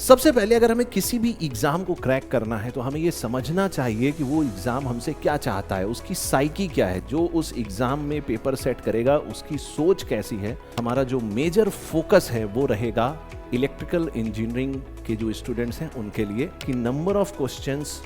सबसे पहले अगर हमें किसी भी एग्जाम को क्रैक करना है तो हमें ये समझना चाहिए कि वो एग्जाम हमसे क्या चाहता है, उसकी साइकी क्या है, जो उस एग्जाम में पेपर सेट करेगा उसकी सोच कैसी है। हमारा जो मेजर फोकस है वो रहेगा इलेक्ट्रिकल इंजीनियरिंग के जो स्टूडेंट्स हैं उनके लिए कि नंबर ऑफ क्वेश्चंस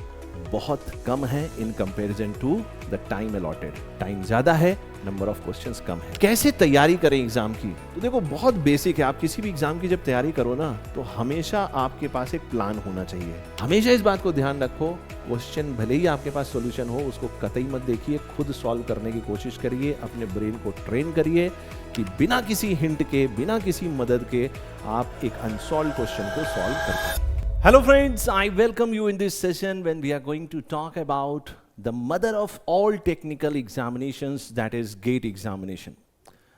बहुत कम है in comparison to the time allotted. Time ज्यादा है, नंबर ऑफ क्वेश्चंस कम है। कैसे तैयारी करें एग्जाम की? तो देखो बहुत बेसिक है। आप किसी भी एग्जाम की जब तैयारी करो ना तो हमेशा आपके पास एक प्लान होना चाहिए। हमेशा इस बात को ध्यान रखो, क्वेश्चन भले ही आपके पास सॉल्यूशन हो उसको कतई मत देखिए, खुद सॉल्व करने की कोशिश करिए, अपने ब्रेन को ट्रेन करिए कि बिना किसी हिंट के, बिना किसी मदद के आप एक अनसॉल्व क्वेश्चन को सॉल्व कर पाए। Hello friends, I welcome you in this session when we are going to talk about the mother of all technical examinations, that is GATE examination.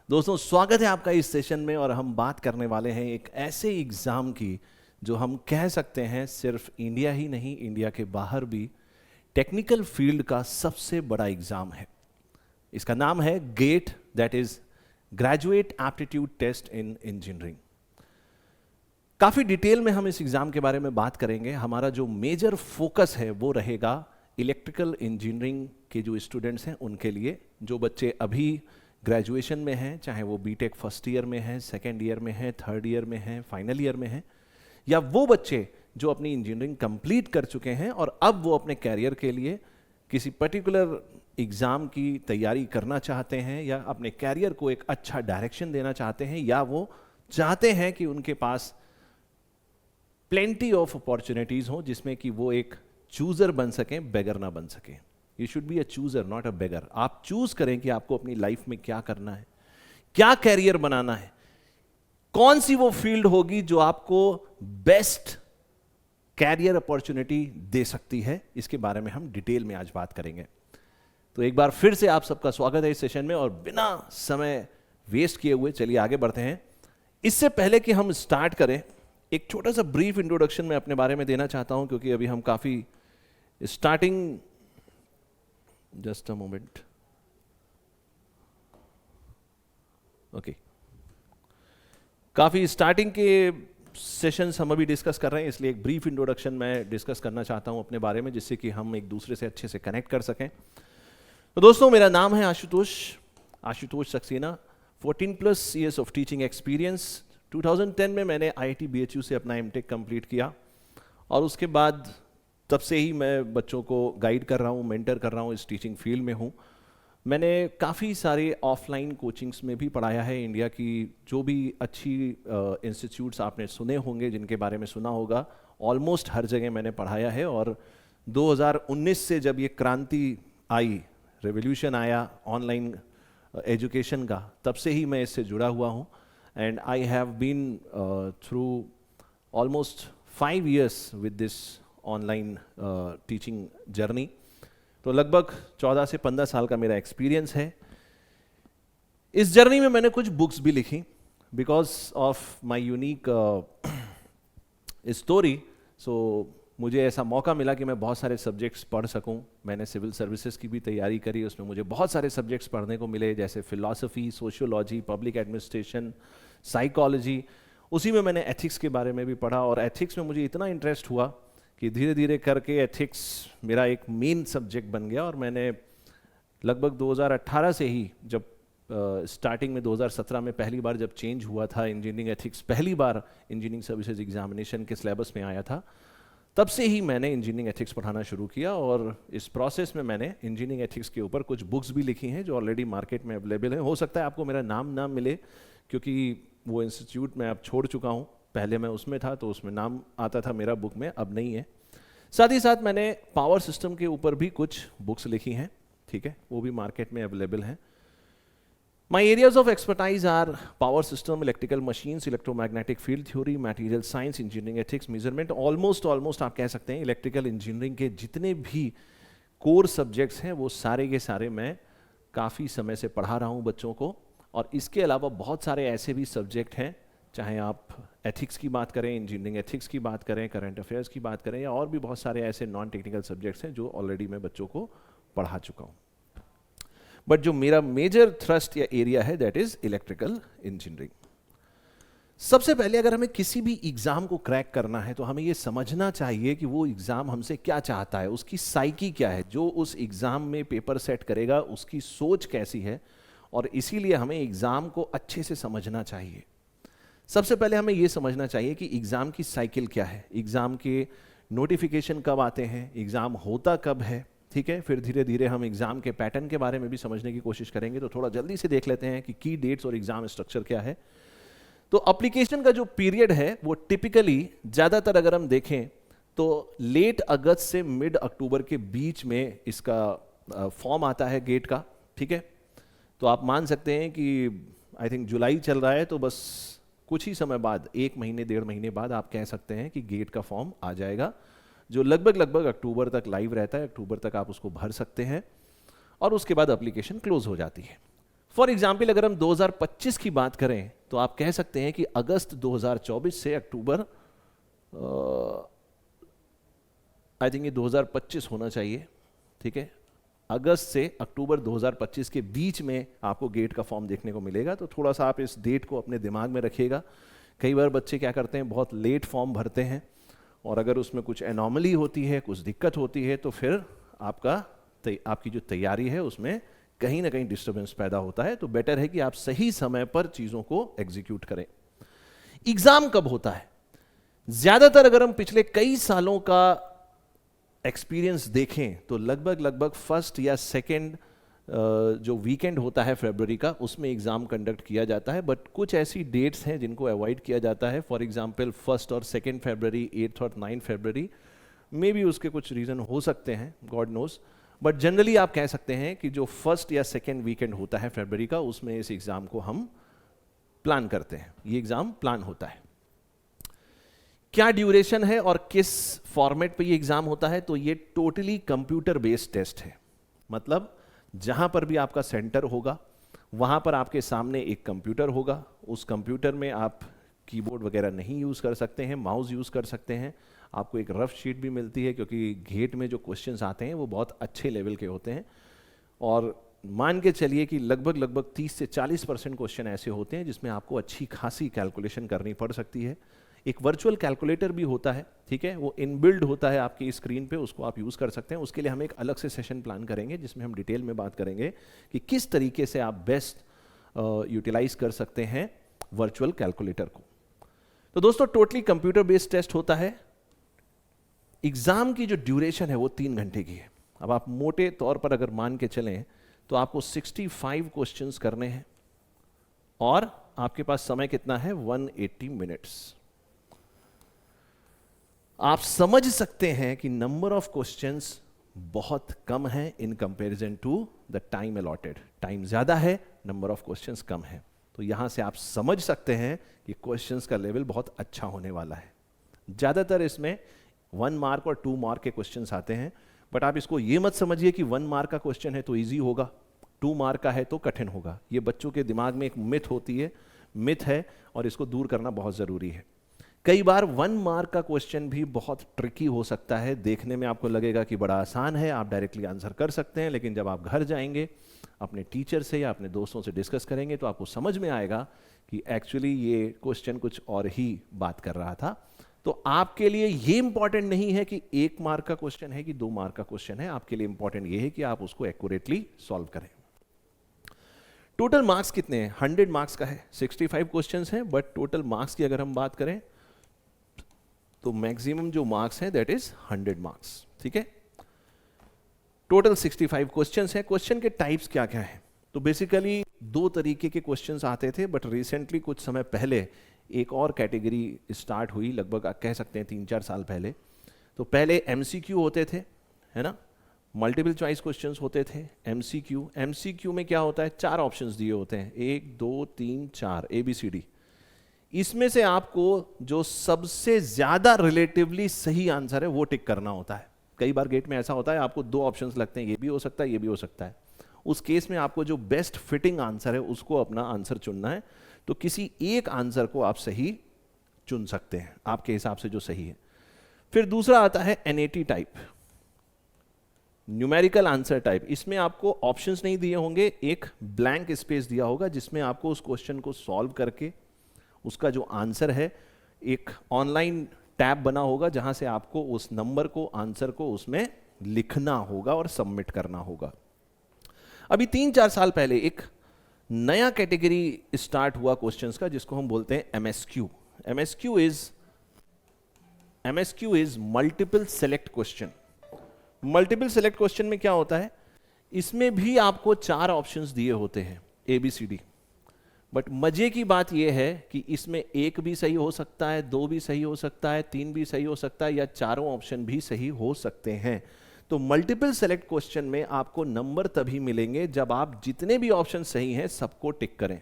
दोस्तों स्वागत है आपका इस सेशन में और हम बात करने वाले हैं एक ऐसे एग्ज़ाम की जो हम कह सकते हैं सिर्फ इंडिया ही नहीं, इंडिया के बाहर भी टेक्निकल फील्ड का सबसे बड़ा एग्ज़ाम है। इसका नाम है GATE, that is graduate aptitude test in engineering. काफ़ी डिटेल में हम इस एग्ज़ाम के बारे में बात करेंगे। हमारा जो मेजर फोकस है वो रहेगा इलेक्ट्रिकल इंजीनियरिंग के जो स्टूडेंट्स हैं उनके लिए। जो बच्चे अभी ग्रेजुएशन में हैं, चाहे वो बीटेक फर्स्ट ईयर में हैं, सेकेंड ईयर में हैं, थर्ड ईयर में हैं, फाइनल ईयर में हैं, या वो बच्चे जो अपनी इंजीनियरिंग कंप्लीट कर चुके हैं और अब वो अपने कैरियर के लिए किसी पर्टिकुलर एग्ज़ाम की तैयारी करना चाहते हैं या अपने कैरियर को एक अच्छा डायरेक्शन देना चाहते हैं, या वो चाहते हैं कि उनके पास प्लेंटी ऑफ अपॉर्चुनिटीज हो जिसमें कि वो एक चूजर बन सकें, बेगर ना बन सकें। You should be a chooser not a beggar. आप चूज करें कि आपको अपनी लाइफ में क्या करना है, क्या कैरियर बनाना है, कौन सी वो फील्ड होगी जो आपको बेस्ट कैरियर अपॉर्चुनिटी दे सकती है। इसके बारे में हम डिटेल में आज बात करेंगे। तो एक बार फिर से आप सबका स्वागत है इस सेशन में और बिना समय वेस्ट किए हुए चलिए आगे बढ़ते हैं। इससे पहले कि हम स्टार्ट करें, एक छोटा सा ब्रीफ इंट्रोडक्शन मैं अपने बारे में देना चाहता हूं क्योंकि अभी हम काफ़ी starting, just a moment, okay, काफ़ी स्टार्टिंग के सेशंस हम अभी डिस्कस कर रहे हैं, इसलिए एक ब्रीफ इंट्रोडक्शन मैं डिस्कस करना चाहता हूं अपने बारे में जिससे कि हम एक दूसरे से अच्छे से कनेक्ट कर सकें। तो दोस्तों मेरा नाम है Ashutosh Saxena. 14+ years of teaching experience. 2010 में मैंने IIT BHU से अपना MTech कंप्लीट किया और उसके बाद तब से ही मैं बच्चों को गाइड कर रहा हूँ, मेंटर कर रहा हूँ, इस टीचिंग फील्ड में हूँ। मैंने काफ़ी सारे ऑफलाइन कोचिंग्स में भी पढ़ाया है। इंडिया की जो भी अच्छी इंस्टीट्यूट्स आपने सुने होंगे, जिनके बारे में सुना होगा, ऑलमोस्ट हर जगह मैंने पढ़ाया है। और 2019 से जब ये क्रांति आई, रेवोल्यूशन आया ऑनलाइन एजुकेशन का, तब से ही मैं इससे जुड़ा हुआ हूँ। And I have been through almost 5 years with this online teaching journey. तो लगभग 14 से 15 साल का मेरा एक्सपीरियंस है। इस जर्नी में मैंने कुछ बुक्स भी लिखी because of my unique story. So मुझे ऐसा मौका मिला कि मैं बहुत सारे सब्जेक्ट्स पढ़ सकूं। मैंने सिविल सर्विसेज की भी तैयारी करी, उसमें मुझे बहुत सारे सब्जेक्ट्स पढ़ने को मिले, जैसे philosophy, sociology, public administration, psychology. उसी में मैंने एथिक्स के बारे में भी पढ़ा और एथिक्स में मुझे इतना इंटरेस्ट हुआ कि धीरे धीरे करके एथिक्स मेरा एक मेन सब्जेक्ट बन गया। और मैंने लगभग 2018 से ही, जब स्टार्टिंग में 2017 में पहली बार जब चेंज हुआ था, इंजीनियरिंग एथिक्स पहली बार इंजीनियरिंग सर्विसेज एग्जामिनेशन के सिलेबस में आया था, तब से ही मैंने इंजीनियरिंग एथिक्स पढ़ाना शुरू किया। और इस प्रोसेस में मैंने इंजीनियरिंग एथिक्स के ऊपर कुछ बुक्स भी लिखी हैं जो ऑलरेडी मार्केट में अवेलेबल हैं। हो सकता है आपको मेरा नाम ना मिले क्योंकि वो इंस्टीट्यूट मैं अब छोड़ चुका हूँ, पहले मैं उसमें था तो उसमें नाम आता था मेरा बुक में, अब नहीं है। साथ ही साथ मैंने पावर सिस्टम के ऊपर भी कुछ बुक्स लिखी हैं, ठीक है, वो भी मार्केट में अवेलेबल हैं। My areas of expertise are power system, electrical machines, electromagnetic field theory, material science, engineering ethics, measurement। almost आप कह सकते हैं इलेक्ट्रिकल इंजीनियरिंग के जितने भी कोर सब्जेक्ट्स हैं वो सारे के सारे मैं काफ़ी समय से पढ़ा रहा हूँ बच्चों को। और इसके अलावा बहुत सारे ऐसे भी सब्जेक्ट हैं, चाहे आप एथिक्स की बात करें, इंजीनियरिंग एथिक्स की बात करें, करंट अफेयर्स की बात करें, या और भी बहुत सारे ऐसे नॉन टेक्निकल सब्जेक्ट्स हैं जो ऑलरेडी मैं बच्चों को पढ़ा चुका हूँ। बट जो मेरा मेजर थ्रस्ट या एरिया है दैट इज इलेक्ट्रिकल इंजीनियरिंग। सबसे पहले अगर हमें किसी भी एग्जाम को क्रैक करना है तो हमें ये समझना चाहिए कि वो एग्जाम हमसे क्या चाहता है, उसकी साइकी क्या है, जो उस एग्जाम में पेपर सेट करेगा उसकी सोच कैसी है, और इसीलिए हमें एग्जाम को अच्छे से समझना चाहिए। सबसे पहले हमें ये समझना चाहिए कि एग्जाम की साइकिल क्या है, एग्जाम के नोटिफिकेशन कब आते हैं, एग्जाम होता कब है, ठीक है। फिर धीरे धीरे हम एग्जाम के पैटर्न के बारे में भी समझने की कोशिश करेंगे। तो थोड़ा जल्दी से देख लेते हैं कि की डेट्स और एग्जाम स्ट्रक्चर क्या है। तो एप्लीकेशन का जो पीरियड है वो टिपिकली ज़्यादातर अगर हम देखें तो लेट अगस्त से मिड अक्टूबर के बीच में इसका फॉर्म आता है गेट का, ठीक है। तो आप मान सकते हैं कि आई थिंक जुलाई चल रहा है, तो बस कुछ ही समय बाद, 1 महीने 1.5 महीने बाद आप कह सकते हैं कि गेट का फॉर्म आ जाएगा, जो लगभग अक्टूबर तक लाइव रहता है। अक्टूबर तक आप उसको भर सकते हैं और उसके बाद एप्लीकेशन क्लोज हो जाती है। फॉर एग्जाम्पल अगर हम 2025 की बात करें तो आप कह सकते हैं कि अगस्त 2024 से अक्टूबर, आई थिंक ये 2025 होना चाहिए, ठीक है। अगस्त से अक्टूबर 2025 के बीच में आपको गेट का फॉर्म देखने को मिलेगा। तो थोड़ा सा आप इस डेट को अपने दिमाग में रखिएगा। कई बार बच्चे क्या करते हैं, बहुत लेट फॉर्म भरते हैं, और अगर उसमें कुछ एनॉमली होती है, कुछ दिक्कत होती है, तो फिर आपकी जो तैयारी है उसमें कहीं ना कहीं डिस्टर्बेंस पैदा होता है। तो बेटर है कि आप सही समय पर चीज़ों को एग्जीक्यूट करें। एग्जाम कब होता है? ज़्यादातर अगर हम पिछले कई सालों का एक्सपीरियंस देखें तो लगभग फर्स्ट या सेकेंड जो वीकेंड होता है फरवरी का, उसमें एग्जाम कंडक्ट किया जाता है। बट कुछ ऐसी डेट्स हैं जिनको अवॉइड किया जाता है। फॉर एग्जांपल 1 और 2 फरवरी, 8 और 9 फरवरी, मे बी उसके कुछ रीज़न हो सकते हैं, गॉड नोज। बट जनरली आप कह सकते हैं कि जो 1 या 2 वीकेंड होता है फरवरी का, उसमें इस एग्ज़ाम को हम प्लान करते हैं। ये एग्ज़ाम प्लान होता है। क्या ड्यूरेशन है और किस फॉर्मेट पे ये एग्ज़ाम होता है? तो ये टोटली कंप्यूटर बेस्ड टेस्ट है। मतलब जहां पर भी आपका सेंटर होगा वहां पर आपके सामने एक कंप्यूटर होगा। उस कंप्यूटर में आप कीबोर्ड वगैरह नहीं यूज़ कर सकते हैं, माउस यूज़ कर सकते हैं। आपको एक रफ शीट भी मिलती है, क्योंकि गेट में जो क्वेश्चंस आते हैं वो बहुत अच्छे लेवल के होते हैं। और मान के चलिए कि लगभग 30 से 40% क्वेश्चन ऐसे होते हैं जिसमें आपको अच्छी खासी कैलकुलेशन करनी पड़ सकती है। एक वर्चुअल कैलकुलेटर भी होता है, ठीक है, वो इनबिल्ड होता है आपकी स्क्रीन पे, उसको आप यूज़ कर सकते हैं। उसके लिए हम एक अलग से सेशन प्लान करेंगे जिसमें हम डिटेल में बात करेंगे कि किस तरीके से आप बेस्ट यूटिलाइज कर सकते हैं वर्चुअल कैलकुलेटर को। तो दोस्तों टोटली कंप्यूटर बेस्ड टेस्ट होता है। एग्जाम की जो ड्यूरेशन है वो 3 घंटे की है। अब आप मोटे तौर पर अगर मान के चलें तो आपको 65 क्वेश्चंस करने हैं और आपके पास समय कितना है? 180 मिनट्स। आप समझ सकते हैं कि नंबर ऑफ क्वेश्चंस बहुत कम है in comparison to the time allotted. Time ज्यादा है, नंबर ऑफ क्वेश्चंस कम है। तो यहां से आप समझ सकते हैं कि क्वेश्चंस का लेवल बहुत अच्छा होने वाला है। ज्यादातर इसमें 1 मार्क और 2 मार्क के क्वेश्चंस आते हैं, बट आप इसको ये मत समझिए कि 1 मार्क का क्वेश्चन है तो इजी होगा, 2 मार्क का है तो कठिन होगा। ये बच्चों के दिमाग में एक मिथ होती है, मिथ है, और इसको दूर करना बहुत जरूरी है। कई बार 1 मार्क का क्वेश्चन भी बहुत ट्रिकी हो सकता है। देखने में आपको लगेगा कि बड़ा आसान है, आप डायरेक्टली आंसर कर सकते हैं, लेकिन जब आप घर जाएंगे अपने टीचर से या अपने दोस्तों से डिस्कस करेंगे तो आपको समझ में आएगा कि एक्चुअली ये क्वेश्चन कुछ और ही बात कर रहा था। तो आपके लिए ये इंपॉर्टेंट नहीं है कि 1 मार्क का क्वेश्चन है कि 2 मार्क का क्वेश्चन है। आपके लिए इंपॉर्टेंट ये है कि आप उसको एक्यूरेटली सॉल्व करें। टोटल मार्क्स कितने हैं? 100 मार्क्स का है। 65 क्वेश्चंस हैं, बट टोटल मार्क्स की अगर हम बात करें तो मैक्सिमम जो मार्क्स हैं दैट इज 100 मार्क्स, ठीक है। टोटल 65 क्वेश्चंस हैं। क्वेश्चन के टाइप्स क्या क्या हैं? तो बेसिकली 2 तरीके के क्वेश्चंस आते थे, बट रिसेंटली कुछ समय पहले एक और कैटेगरी स्टार्ट हुई, लगभग कह सकते हैं 3-4 साल पहले। तो पहले एमसीक्यू होते थे, है ना, मल्टीपल चॉइस क्वेश्चंस होते थे। एमसीक्यू में क्या होता है? 4 ऑप्शंस दिए होते हैं, 1 2 3 4 ABCD। इसमें से आपको जो सबसे ज्यादा रिलेटिवली सही आंसर है वो टिक करना होता है। कई बार गेट में ऐसा होता है आपको 2 ऑप्शंस लगते हैं, ये भी हो सकता है, ये भी हो सकता है। उस केस में आपको जो बेस्ट फिटिंग आंसर है उसको अपना आंसर चुनना है। तो किसी एक आंसर को आप सही चुन सकते हैं आपके हिसाब से जो सही है। फिर दूसरा आता है NAT type, numerical answer type. इसमें आपको ऑप्शंस नहीं दिए होंगे, एक ब्लैंक स्पेस दिया होगा जिसमें आपको उस क्वेश्चन को सॉल्व करके उसका जो आंसर है, एक ऑनलाइन टैब बना होगा जहां से आपको उस नंबर को, आंसर को उसमें लिखना होगा और सबमिट करना होगा। अभी 3-4 साल पहले एक नया कैटेगरी स्टार्ट हुआ क्वेश्चंस का, जिसको हम बोलते हैं MSQ. MSQ is multiple select question. Multiple select question में क्या होता है, इसमें भी आपको 4 ऑप्शंस दिए होते हैं ABCD, बट मजे की बात यह है कि इसमें 1 भी सही हो सकता है, 2 भी सही हो सकता है, 3 भी सही हो सकता है, या चारों ऑप्शन भी सही हो सकते हैं। तो मल्टीपल सेलेक्ट क्वेश्चन में आपको नंबर तभी मिलेंगे जब आप जितने भी ऑप्शन सही हैं सबको टिक करें।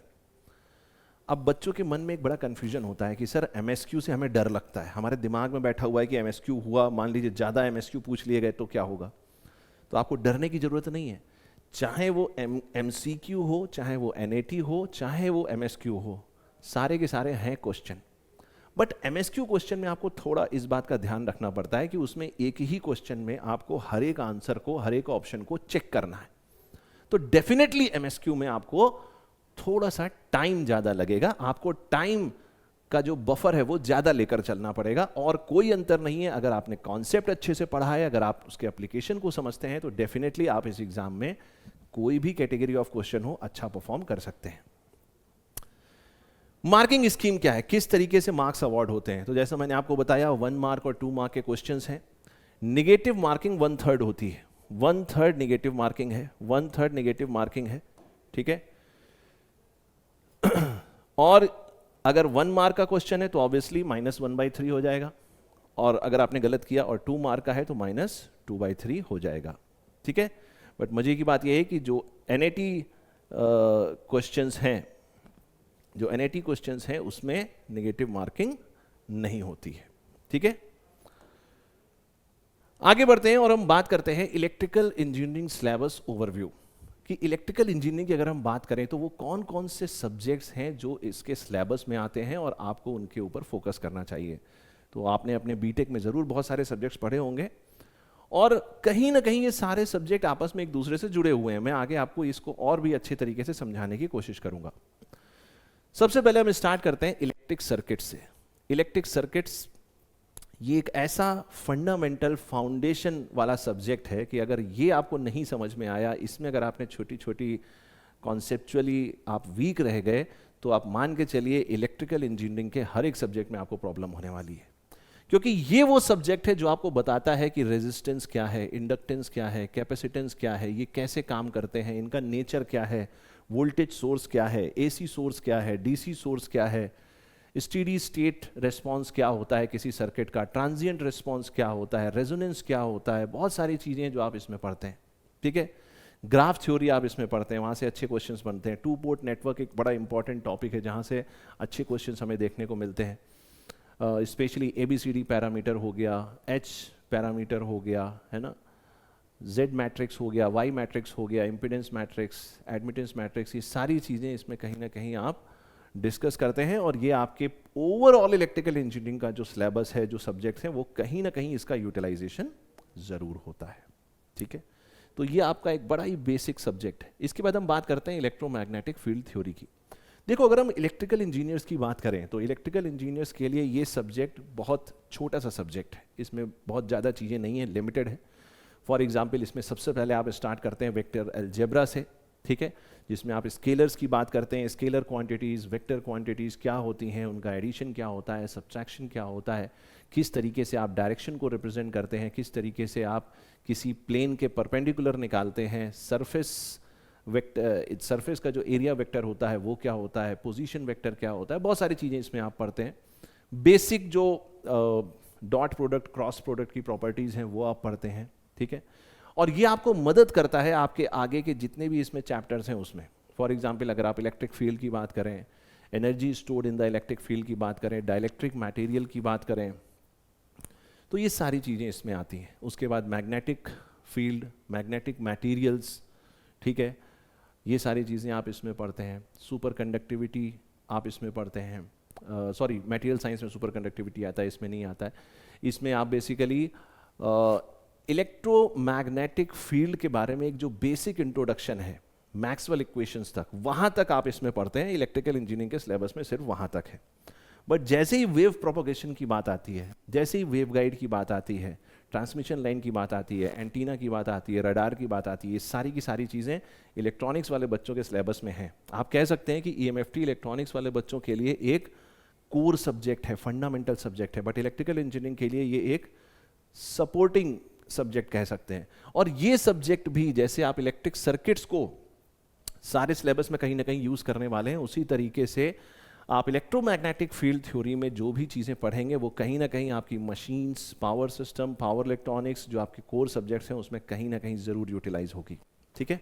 अब बच्चों के मन में एक बड़ा कंफ्यूजन होता है कि सर एमएसक्यू से हमें डर लगता है, हमारे दिमाग में बैठा हुआ है कि एमएसक्यू हुआ, मान लीजिए ज़्यादा एमएसक्यू पूछ लिए गए तो क्या होगा। तो आपको डरने की ज़रूरत नहीं है, चाहे वो MCQ हो, चाहे वो NAT हो, चाहे वो MSQ हो, सारे के सारे हैं क्वेश्चन। बट MSQ क्वेश्चन में आपको थोड़ा इस बात का ध्यान रखना पड़ता है कि उसमें एक ही क्वेश्चन में आपको हर एक आंसर को, हर एक ऑप्शन को चेक करना है। तो डेफिनेटली MSQ में आपको थोड़ा सा टाइम ज़्यादा लगेगा, आपको टाइम का जो बफर है वो ज़्यादा लेकर चलना पड़ेगा। और कोई अंतर नहीं है, अगर आपने कॉन्सेप्ट अच्छे से पढ़ा है, अगर आप उसके एप्लीकेशन को समझते हैं, तो डेफिनेटली आप इस एग्जाम में कोई भी कैटेगरी ऑफ क्वेश्चन हो अच्छा परफॉर्म कर सकते हैं। मार्किंग स्कीम क्या है, किस तरीके से मार्क्स अवार्ड होते हैं, तो जैसा मैंने आपको बताया 1 मार्क और 2 मार्क के क्वेश्चंस हैं। निगेटिव मार्किंग 1/3 होती है, 1/3 निगेटिव मार्किंग है, 1/3 निगेटिव मार्किंग है, ठीक है। और अगर 1 मार्क का क्वेश्चन है तो ऑब्वियसली -1/3 हो जाएगा, और अगर आपने गलत किया और 2 मार्क का है तो -2/3 हो जाएगा, ठीक है। बट मजे की बात यह है कि जो NAT क्वेश्चंस हैं, जो NAT क्वेश्चंस हैं उसमें नेगेटिव मार्किंग नहीं होती है, ठीक है। आगे बढ़ते हैं और हम बात करते हैं इलेक्ट्रिकल इंजीनियरिंग सिलेबस ओवरव्यू, कि इलेक्ट्रिकल इंजीनियरिंग की अगर हम बात करें तो वो कौन कौन से सब्जेक्ट्स हैं जो इसके सिलेबस में आते हैं और आपको उनके ऊपर फोकस करना चाहिए। तो आपने अपने बीटेक में ज़रूर बहुत सारे सब्जेक्ट्स पढ़े होंगे, और कहीं ना कहीं ये सारे सब्जेक्ट आपस में एक दूसरे से जुड़े हुए हैं। मैं आगे आपको इसको और भी अच्छे तरीके से समझाने की कोशिश करूंगा। सबसे पहले हम स्टार्ट करते हैं इलेक्ट्रिक सर्किट से। इलेक्ट्रिक सर्किट्स ये एक ऐसा फंडामेंटल फाउंडेशन वाला सब्जेक्ट है कि अगर ये आपको नहीं समझ में आया, इसमें अगर आपने छोटी छोटी कॉन्सेप्चुअली आप वीक रह गए, तो आप मान के चलिए इलेक्ट्रिकल इंजीनियरिंग के हर एक सब्जेक्ट में आपको प्रॉब्लम होने वाली है। क्योंकि ये वो सब्जेक्ट है जो आपको बताता है कि रेजिस्टेंस क्या है, इंडक्टेंस क्या है, कैपेसिटेंस क्या है, ये कैसे काम करते हैं, इनका नेचर क्या है, वोल्टेज सोर्स क्या है, AC सोर्स क्या है, DC सोर्स क्या है, स्टेडी स्टेट रेस्पॉन्स क्या होता है किसी सर्किट का, ट्रांजिएंट रेस्पॉन्स क्या होता है, रेजोनेंस क्या होता है, बहुत सारी चीज़ें जो आप इसमें पढ़ते हैं, ठीक है। ग्राफ थ्योरी आप इसमें पढ़ते हैं, वहाँ से अच्छे क्वेश्चंस बनते हैं। 2 पोर्ट नेटवर्क एक बड़ा इंपॉर्टेंट टॉपिक है जहाँ से अच्छे क्वेश्चंस हमें देखने को मिलते हैं। स्पेशली ABCD पैरामीटर हो गया, H पैरामीटर हो गया, है ना, Z मैट्रिक्स हो गया, Y मैट्रिक्स हो गया, इम्पिडेंस मैट्रिक्स, एडमिटेंस मैट्रिक्स, ये सारी चीज़ें इसमें कहीं ना कहीं आप डिस्कस करते हैं। और ये आपके ओवरऑल इलेक्ट्रिकल इंजीनियरिंग का जो सिलेबस है, जो सब्जेक्ट्स हैं, वो कहीं ना कहीं इसका यूटिलाइजेशन ज़रूर होता है, ठीक है। तो ये आपका एक बड़ा ही बेसिक सब्जेक्ट है। इसके बाद हम बात करते हैं इलेक्ट्रोमैग्नेटिक फील्ड थ्योरी की। देखो, अगर हम इलेक्ट्रिकल इंजीनियर्स की बात करें तो इलेक्ट्रिकल इंजीनियर्स के लिए ये सब्जेक्ट बहुत छोटा सा सब्जेक्ट है, इसमें बहुत ज़्यादा चीज़ें नहीं है, लिमिटेड है। फॉर एग्जांपल, इसमें सबसे पहले आप स्टार्ट करते हैं वेक्टर अलजेब्रा से, ठीक है, जिसमें आप स्केलर्स की बात करते हैं, स्केलर क्वांटिटीज़, वेक्टर क्वांटिटीज़ क्या होती हैं, उनका एडिशन क्या होता है, सब्ट्रैक्शन क्या होता है, किस तरीके से आप डायरेक्शन को रिप्रेजेंट करते हैं, किस तरीके से आप किसी प्लेन के परपेंडिकुलर निकालते हैं, सरफेस वेक्टर, सरफेस का जो एरिया वेक्टर होता है वो क्या होता है, पोजीशन वेक्टर क्या होता है, बहुत सारी चीज़ें इसमें आप पढ़ते हैं। बेसिक जो डॉट प्रोडक्ट, क्रॉस प्रोडक्ट की प्रॉपर्टीज़ हैं वो आप पढ़ते हैं, ठीक है। और ये आपको मदद करता है आपके आगे के जितने भी इसमें चैप्टर्स हैं उसमें। फॉर एग्जांपल, अगर आप इलेक्ट्रिक फील्ड की बात करें, energy stored in the electric field की बात करें, डाइलेक्ट्रिक मटेरियल की बात करें, तो ये सारी चीज़ें इसमें आती हैं। उसके बाद मैग्नेटिक फील्ड, मैग्नेटिक मटेरियल्स, ठीक है, ये सारी चीज़ें आप इसमें पढ़ते हैं। सुपर कंडक्टिविटी आप इसमें पढ़ते हैं, सॉरी मटेरियल साइंस में सुपर कंडक्टिविटी आता है, इसमें नहीं आता है। इसमें आप बेसिकली इलेक्ट्रोमैग्नेटिक फील्ड के बारे में एक जो बेसिक इंट्रोडक्शन है, मैक्सवेल इक्वेशंस तक, वहां तक आप इसमें पढ़ते हैं। इलेक्ट्रिकल इंजीनियरिंग के सिलेबस में सिर्फ वहां तक है। बट जैसे ही वेव प्रोपोगेशन की बात आती है, जैसे ही वेव गाइड की बात आती है, ट्रांसमिशन लाइन की बात आती है, एंटीना की बात आती है, रडार की बात आती है, ये सारी की सारी चीज़ें इलेक्ट्रॉनिक्स वाले बच्चों के सिलेबस में हैं। आप कह सकते हैं कि EMFT इलेक्ट्रॉनिक्स वाले बच्चों के लिए एक कोर सब्जेक्ट है, फंडामेंटल सब्जेक्ट है, बट इलेक्ट्रिकल इंजीनियरिंग के लिए ये एक सपोर्टिंग सब्जेक्ट कह सकते हैं। और ये सब्जेक्ट भी जैसे आप इलेक्ट्रिक सर्किट्स को सारे सिलेबस में कहीं ना कहीं यूज करने वाले हैं, उसी तरीके से आप इलेक्ट्रोमैग्नेटिक फील्ड थ्योरी में जो भी चीज़ें पढ़ेंगे वो कहीं ना कहीं आपकी machines, power system, power electronics, जो आपके कोर सब्जेक्ट्स हैं उसमें कहीं ना कहीं ज़रूर यूटिलाइज होगी। ठीक है।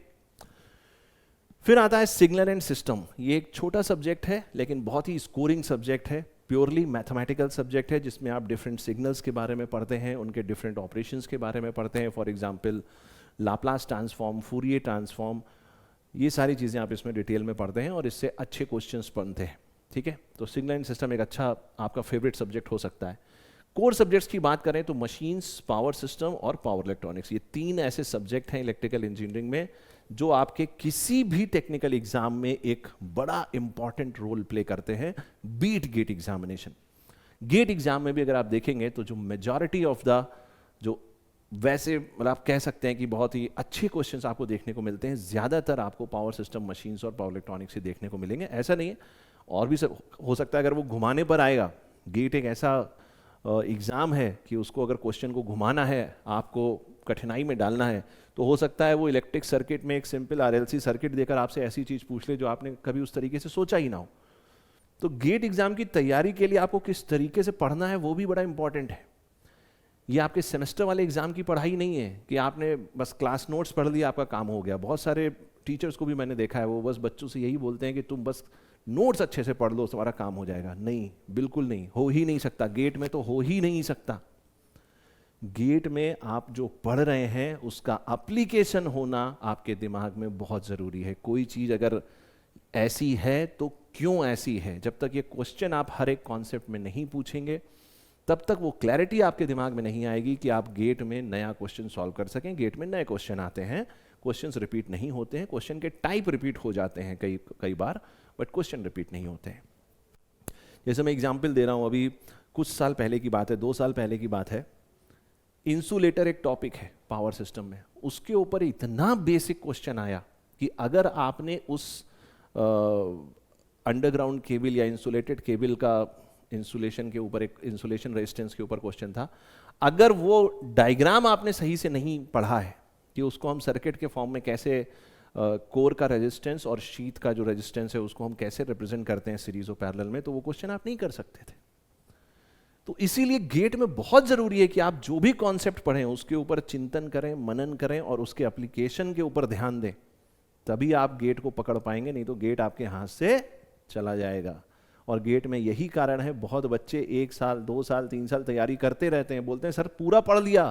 फिर आता है सिग्नल एंड सिस्टम। ये एक छोटा सब्जेक्ट है लेकिन बहुत ही स्कोरिंग सब्जेक्ट है, प्योरली मैथमेटिकल सब्जेक्ट है, जिसमें आप डिफरेंट सिग्नल्स के बारे में पढ़ते हैं, उनके डिफरेंट ऑपरेशंस के बारे में पढ़ते हैं। For example Laplace transform, Fourier transform, ये सारी चीज़ें आप इसमें डिटेल में पढ़ते हैं और इससे अच्छे क्वेश्चंस बनते हैं। ठीक है। तो सिग्नल एंड सिस्टम एक अच्छा आपका फेवरेट सब्जेक्ट हो सकता है। कोर सब्जेक्ट्स की बात करें तो मशीन्स, पावर सिस्टम और पावर इलेक्ट्रॉनिक्स, ये 3 ऐसे सब्जेक्ट हैं इलेक्ट्रिकल इंजीनियरिंग में जो आपके किसी भी टेक्निकल एग्जाम में एक बड़ा इंपॉर्टेंट रोल प्ले करते हैं, beat GATE examination. GATE exam में भी अगर आप देखेंगे तो जो मेजॉरिटी ऑफ द, जो वैसे मतलब आप कह सकते हैं कि बहुत ही अच्छे क्वेश्चंस आपको देखने को मिलते हैं, ज़्यादातर आपको पावर सिस्टम, मशीन्स और पावर इलेक्ट्रॉनिक्स से देखने को मिलेंगे। ऐसा नहीं है, और भी सब हो सकता है। अगर वो घुमाने पर आएगा, गेट एक ऐसा एग्ज़ाम है कि उसको अगर क्वेश्चन को घुमाना है, आपको कठिनाई में डालना है, तो हो सकता है वो इलेक्ट्रिक सर्किट में एक सिंपल RLC सर्किट देकर आपसे ऐसी चीज़ पूछ ले जो आपने कभी उस तरीके से सोचा ही ना हो। तो गेट एग्ज़ाम की तैयारी के लिए आपको किस तरीके से पढ़ना है वो भी बड़ा इंपॉर्टेंट है। ये आपके सेमेस्टर वाले एग्जाम की पढ़ाई नहीं है कि आपने बस क्लास नोट्स पढ़ लिया आपका काम हो गया। बहुत सारे टीचर्स को भी मैंने देखा है, वो बस बच्चों से यही बोलते हैं कि तुम बस नोट्स अच्छे से पढ़ लो तुम्हारा काम हो जाएगा। नहीं, बिल्कुल नहीं, हो ही नहीं सकता। गेट में तो हो ही नहीं सकता। गेट में आप जो पढ़ रहे हैं उसका एप्लीकेशन होना आपके दिमाग में बहुत ज़रूरी है। कोई चीज़ अगर ऐसी है तो क्यों ऐसी है, जब तक ये क्वेश्चन आप हर एक कॉन्सेप्ट में नहीं पूछेंगे तब तक वो क्लैरिटी आपके दिमाग में नहीं आएगी कि आप गेट में नया क्वेश्चन सॉल्व कर सकें। गेट में नए क्वेश्चन आते हैं, क्वेश्चंस रिपीट नहीं होते हैं, क्वेश्चन के टाइप रिपीट हो जाते हैं कई बार, बट क्वेश्चन रिपीट नहीं होते हैं। जैसे मैं एग्जांपल दे रहा हूँ, अभी कुछ साल पहले की बात है, 2 साल पहले की बात है। इंसुलेटर एक टॉपिक है पावर सिस्टम में, उसके ऊपर इतना बेसिक क्वेश्चन आया कि अगर आपने उस अंडरग्राउंड केबल या इंसुलेटेड केबल का, इंसुलेशन के ऊपर एक इंसुलेशन रेजिस्टेंस के ऊपर क्वेश्चन था, अगर वो डायग्राम आपने सही से नहीं पढ़ा है कि उसको हम सर्किट के फॉर्म में कैसे कोर का रेजिस्टेंस और शीट का जो रेजिस्टेंस है उसको हम कैसे रिप्रेजेंट करते हैं सीरीज और पैरेलल में, तो वो क्वेश्चन आप नहीं कर सकते थे। तो इसीलिए गेट में बहुत जरूरी है कि आप जो भी कॉन्सेप्ट पढ़ें उसके ऊपर चिंतन करें, मनन करें और उसके एप्लीकेशन के ऊपर ध्यान दें, तभी आप गेट को पकड़ पाएंगे, नहीं तो गेट आपके हाथ से चला जाएगा। और गेट में यही कारण है, बहुत बच्चे 1 साल 2 साल 3 साल तैयारी करते रहते हैं, बोलते हैं सर पूरा पढ़ लिया,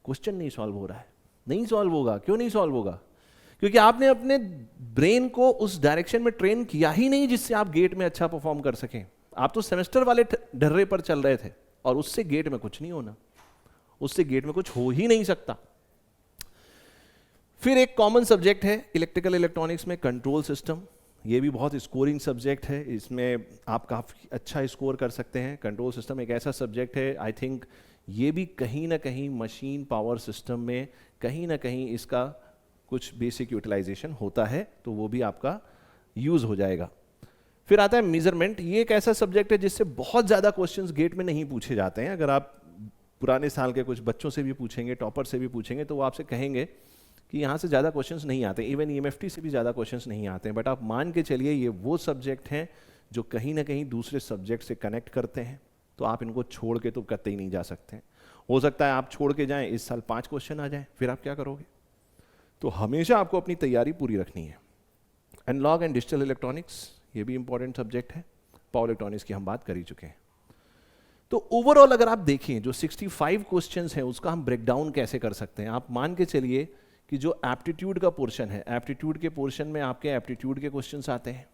क्वेश्चन नहीं सॉल्व हो रहा है। नहीं सॉल्व होगा। क्यों नहीं सॉल्व होगा? क्योंकि आपने अपने ब्रेन को उस डायरेक्शन में ट्रेन किया ही नहीं जिससे आप गेट में अच्छा परफॉर्म कर सकें। आप तो सेमेस्टर वाले ढर्रे पर चल रहे थे और उससे गेट में कुछ नहीं होना, उससे गेट में कुछ हो ही नहीं सकता। फिर एक कॉमन सब्जेक्ट है इलेक्ट्रिकल इलेक्ट्रॉनिक्स में, कंट्रोल सिस्टम। ये भी बहुत स्कोरिंग सब्जेक्ट है, इसमें आप काफ़ी अच्छा स्कोर कर सकते हैं। कंट्रोल सिस्टम एक ऐसा सब्जेक्ट है, आई थिंक ये भी कहीं ना कहीं मशीन पावर सिस्टम में कहीं ना कहीं इसका कुछ बेसिक यूटिलाइजेशन होता है, तो वो भी आपका यूज़ हो जाएगा। फिर आता है मेजरमेंट। ये एक ऐसा सब्जेक्ट है जिससे बहुत ज़्यादा क्वेश्चंस गेट में नहीं पूछे जाते हैं। अगर आप पुराने साल के कुछ बच्चों से भी पूछेंगे, टॉपर से भी पूछेंगे, तो वो आपसे कहेंगे कि यहाँ से ज़्यादा क्वेश्चंस नहीं आते, इवन EMFT से भी ज़्यादा क्वेश्चंस नहीं आते हैं। बट आप मान के चलिए ये वो सब्जेक्ट हैं जो कहीं ना कहीं दूसरे सब्जेक्ट से कनेक्ट करते हैं, तो आप इनको छोड़ के तो कतई नहीं जा सकते। हो सकता है आप छोड़ के जाएं, इस साल 5 क्वेश्चन आ जाएं, फिर आप क्या करोगे? तो हमेशा आपको अपनी तैयारी पूरी रखनी है। एनालॉग एंड डिजिटल इलेक्ट्रॉनिक्स, ये भी इंपॉर्टेंट सब्जेक्ट है। पावर इलेक्ट्रॉनिक्स की हम बात कर ही चुके हैं। तो ओवरऑल अगर आप देखें जो 65 क्वेश्चंस हैं उसका हम ब्रेक डाउन कैसे कर सकते हैं। आप मान के चलिए कि जो एप्टीट्यूड का पोर्शन है, एप्टीट्यूड के पोर्शन में आपके एप्टीट्यूड के क्वेश्चंस आते हैं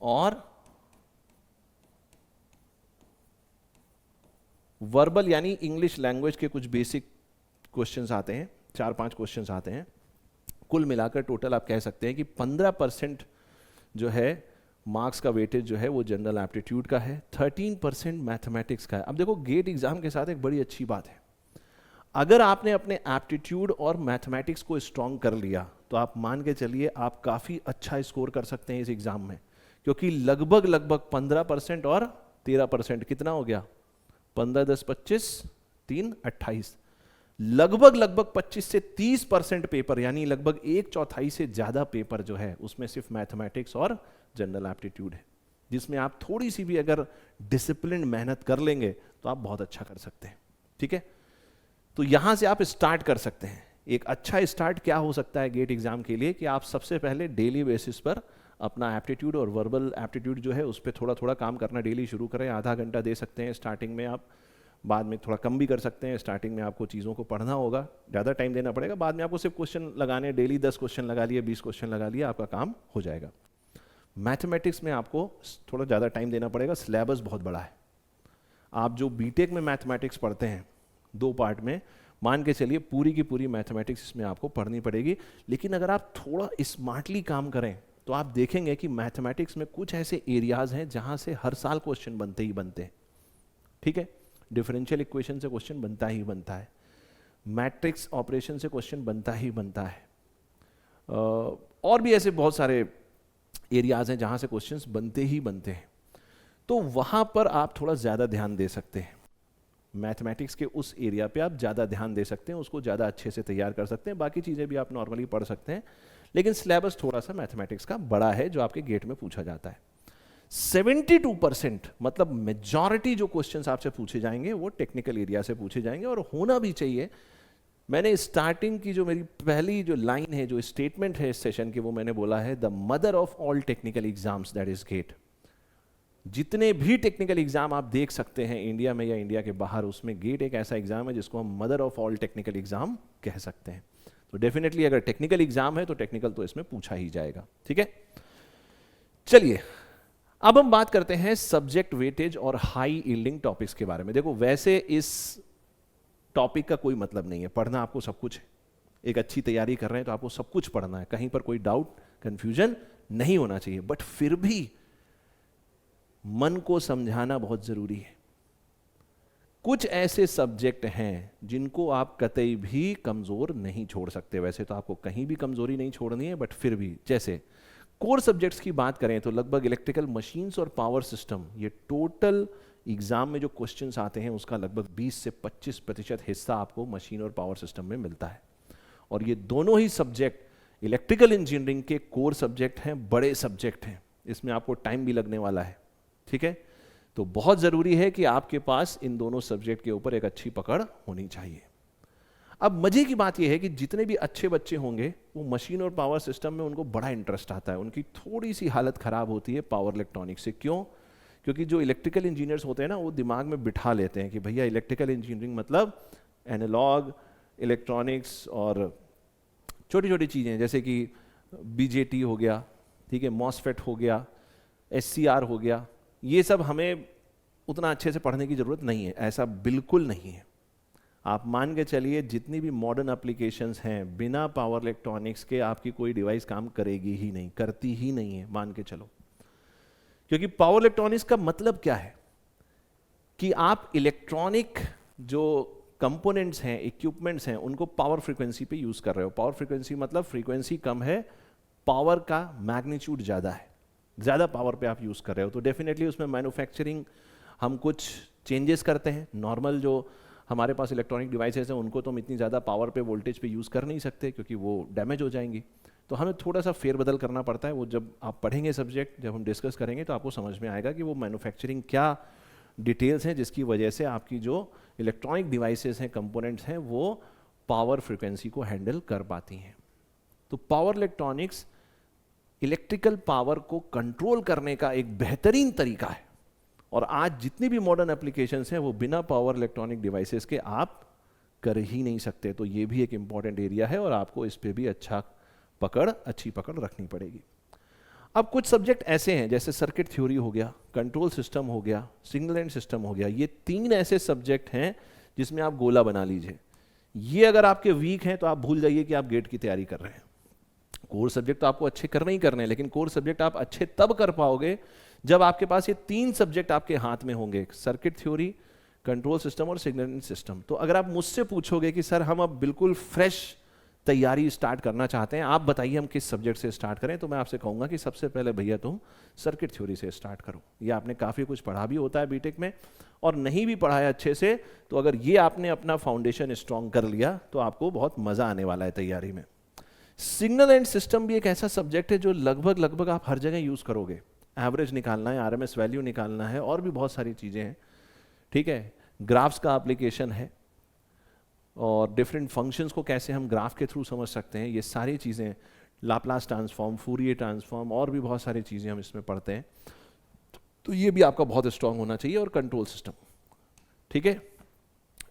और वर्बल यानी इंग्लिश लैंग्वेज के कुछ बेसिक क्वेश्चंस आते हैं, 4-5 क्वेश्चंस आते हैं। कुल मिलाकर टोटल आप कह सकते हैं कि 15% जो है मार्क्स का वेटेज जो है वो जनरल एप्टीट्यूड का है, 13% मैथमेटिक्स का है। अब देखो गेट एग्जाम के साथ एक बड़ी अच्छी बात है, अगर आपने अपने एप्टीट्यूड और मैथमेटिक्स को स्ट्रॉन्ग कर लिया तो आप मान के चलिए आप काफ़ी अच्छा स्कोर कर सकते हैं इस एग्जाम में, क्योंकि लगभग 15% और 13% कितना हो गया, 15 10 25 3 28, लगभग 25 से 30% पेपर, यानी लगभग 1/4 से ज़्यादा पेपर जो है उसमें सिर्फ मैथमेटिक्स और जनरल एप्टीट्यूड है, जिसमें आप थोड़ी सी भी अगर डिसिप्लिन मेहनत कर लेंगे तो आप बहुत अच्छा कर सकते हैं। ठीक है, तो यहां से आप स्टार्ट कर सकते हैं। एक अच्छा स्टार्ट क्या हो सकता है गेट एग्जाम के लिए कि आप सबसे पहले डेली बेसिस पर अपना एप्टीट्यूड और वर्बल एप्टीट्यूड जो है उस पर थोड़ा थोड़ा काम करना डेली शुरू करें। आधा घंटा दे सकते हैं स्टार्टिंग में आप, बाद में थोड़ा कम भी कर सकते हैं। स्टार्टिंग में आपको चीज़ों को पढ़ना होगा, ज़्यादा टाइम देना पड़ेगा, बाद में आपको सिर्फ क्वेश्चन लगाने, डेली 10 क्वेश्चन लगा लिए, 20 क्वेश्चन लगा लिए, आपका काम हो जाएगा। मैथमेटिक्स में आपको थोड़ा ज़्यादा टाइम देना पड़ेगा, सिलेबस बहुत बड़ा है। आप जो बीटेक में मैथमेटिक्स पढ़ते हैं 2 पार्ट में, मान के चलिए पूरी की पूरी मैथमेटिक्स इसमें आपको पढ़नी पड़ेगी। लेकिन अगर आप थोड़ा स्मार्टली काम करें तो आप देखेंगे कि मैथमेटिक्स में कुछ ऐसे एरियाज हैं जहां से हर साल क्वेश्चन बनते ही बनते हैं। ठीक है, डिफरेंशियल इक्वेशन से क्वेश्चन बनता ही बनता है, मैट्रिक्स ऑपरेशन से क्वेश्चन बनता ही बनता है, और भी ऐसे बहुत सारे एरियाज हैं जहां से क्वेश्चंस बनते ही बनते हैं। तो वहां पर आप थोड़ा ज़्यादा ध्यान दे सकते हैं, मैथमेटिक्स के उस एरिया पे आप ज़्यादा ध्यान दे सकते हैं, उसको ज़्यादा अच्छे से तैयार कर सकते हैं। बाकी चीज़ें भी आप नॉर्मली पढ़ सकते हैं, लेकिन सिलेबस थोड़ा सा मैथमेटिक्स का बड़ा है जो आपके गेट में पूछा जाता है। 72% मतलब मेजॉरिटी जो क्वेश्चंस आपसे पूछे जाएंगे वो टेक्निकल एरिया से पूछे जाएंगे, और होना भी चाहिए। मैंने स्टार्टिंग की जो मेरी पहली जो लाइन है, जो स्टेटमेंट है इस सेशन की, वो मैंने बोला है the mother of all technical exams that is get. जितने भी टेक्निकल एग्जाम आप देख सकते हैं इंडिया में या इंडिया के बाहर, उसमें गेट एक ऐसा एग्जाम है जिसको हम mother of all technical exam कह सकते हैं। तो डेफिनेटली अगर टेक्निकल एग्जाम है तो टेक्निकल तो इसमें पूछा ही जाएगा। ठीक है, चलिए अब हम बात करते हैं सब्जेक्ट वेटेज और हाई यील्डिंग टॉपिक्स के बारे में। देखो वैसे इस टॉपिक का कोई मतलब नहीं है, पढ़ना आपको सब कुछ है। एक अच्छी तैयारी कर रहे हैं तो आपको सब कुछ पढ़ना है, कहीं पर कोई डाउट कंफ्यूजन नहीं होना चाहिए, बट फिर भी मन को समझाना बहुत जरूरी है। कुछ ऐसे सब्जेक्ट हैं जिनको आप कतई भी कमजोर नहीं छोड़ सकते। वैसे तो आपको कहीं भी कमजोरी नहीं छोड़नी है, बट फिर भी जैसे कोर सब्जेक्ट्स की बात करें तो लगभग इलेक्ट्रिकल मशीन्स और पावर सिस्टम, ये टोटल एग्जाम में जो क्वेश्चंस आते हैं उसका लगभग 20 से 25% हिस्सा आपको मशीन और पावर सिस्टम में मिलता है। और ये दोनों ही सब्जेक्ट इलेक्ट्रिकल इंजीनियरिंग के कोर सब्जेक्ट हैं, बड़े सब्जेक्ट हैं, इसमें आपको टाइम भी लगने वाला है। ठीक है, तो बहुत जरूरी है कि आपके पास इन दोनों सब्जेक्ट के ऊपर एक अच्छी पकड़ होनी चाहिए। अब मजे की बात यह है कि जितने भी अच्छे बच्चे होंगे वो मशीन और पावर सिस्टम में उनको बड़ा इंटरेस्ट आता है, उनकी थोड़ी सी हालत खराब होती है पावर इलेक्ट्रॉनिक्स से। क्यों? क्योंकि जो इलेक्ट्रिकल इंजीनियर्स होते हैं ना, वो दिमाग में बिठा लेते हैं कि भैया इलेक्ट्रिकल इंजीनियरिंग मतलब एनालॉग इलेक्ट्रॉनिक्स और छोटी छोटी चीज़ें जैसे कि बीजेटी हो गया, ठीक है, मॉसफेट हो गया, एससीआर हो गया, ये सब हमें उतना अच्छे से पढ़ने की ज़रूरत नहीं है। ऐसा बिल्कुल नहीं है। आप मान के चलिए जितनी भी मॉडर्न एप्लीकेशंस हैं, बिना पावर इलेक्ट्रॉनिक्स के आपकी कोई डिवाइस काम करेगी ही नहीं, करती ही नहीं है, मान के चलो। क्योंकि पावर इलेक्ट्रॉनिक्स का मतलब क्या है कि आप इलेक्ट्रॉनिक जो कंपोनेंट्स हैं, इक्विपमेंट्स हैं, उनको पावर फ्रीक्वेंसी पे यूज़ कर रहे हो। पावर फ्रीक्वेंसी मतलब फ्रीक्वेंसी कम है, पावर का मैग्नीट्यूड ज़्यादा है, ज़्यादा पावर पे आप यूज़ कर रहे हो। तो डेफिनेटली उसमें मैन्युफैक्चरिंग हम कुछ चेंजेस करते हैं। नॉर्मल जो हमारे पास इलेक्ट्रॉनिक डिवाइसेस हैं उनको तो हम इतनी ज़्यादा पावर पे, वोल्टेज पे यूज़ कर नहीं सकते क्योंकि वो डैमेज हो जाएंगी। तो हमें थोड़ा सा फेरबदल करना पड़ता है। वो जब आप पढ़ेंगे सब्जेक्ट, जब हम डिस्कस करेंगे तो आपको समझ में आएगा कि वो मैन्युफैक्चरिंग क्या डिटेल्स हैं जिसकी वजह से आपकी जो इलेक्ट्रॉनिक डिवाइसेस हैं, कंपोनेंट्स हैं, वो पावर फ्रीक्वेंसी को हैंडल कर पाती हैं। तो पावर इलेक्ट्रॉनिक्स इलेक्ट्रिकल पावर को कंट्रोल करने का एक बेहतरीन तरीका है। और आज जितनी भी मॉडर्न एप्लीकेशंस हैं वो बिना पावर इलेक्ट्रॉनिक डिवाइसेस के आप कर ही नहीं सकते। तो ये भी एक इम्पॉर्टेंट एरिया है और आपको इस पे भी अच्छी पकड़ रखनी पड़ेगी। अब कुछ सब्जेक्ट ऐसे हैं जैसे सर्किट थ्योरी हो गया, कंट्रोल सिस्टम हो गया, सिग्नल एंड सिस्टम हो गया। ये 3 ऐसे सब्जेक्ट हैं जिसमें आप गोला बना लीजिए। ये अगर आपके वीक हैं तो आप भूल जाइए कि आप गेट की तैयारी कर रहे हैं। कोर सब्जेक्ट तो आपको अच्छे करने ही करने हैं, लेकिन कोर सब्जेक्ट आप अच्छे तब कर पाओगे जब आपके पास ये 3 सब्जेक्ट आपके हाथ में होंगे, सर्किट थ्योरी, कंट्रोल सिस्टम और सिग्नलिंग सिस्टम। तो अगर आप मुझसे पूछोगे कि सर हम अब बिल्कुल फ्रेश तैयारी स्टार्ट करना चाहते हैं, आप बताइए हम किस सब्जेक्ट से स्टार्ट करें, तो मैं आपसे कहूंगा कि सबसे पहले भैया तुम सर्किट थ्योरी से स्टार्ट करो। ये आपने काफ़ी कुछ पढ़ा भी होता है बीटेक में, और नहीं भी पढ़ा है अच्छे से, तो अगर ये आपने अपना फाउंडेशन स्ट्रॉन्ग कर लिया तो आपको बहुत मज़ा आने वाला है तैयारी में। सिग्नल एंड सिस्टम भी एक ऐसा सब्जेक्ट है जो लगभग लगभग आप हर जगह यूज़ करोगे। एवरेज निकालना है, आरएमएस वैल्यू निकालना है, और भी बहुत सारी चीज़ें हैं, ठीक है। ग्राफ्स का एप्लीकेशन है, और डिफरेंट फंक्शंस को कैसे हम ग्राफ के थ्रू समझ सकते हैं, ये सारी चीज़ें, लाप्लास ट्रांसफॉर्म, फूरियर ट्रांसफॉर्म, और भी बहुत सारी चीज़ें हम इसमें पढ़ते हैं। तो ये भी आपका बहुत स्ट्रांग होना चाहिए। और कंट्रोल सिस्टम, ठीक है।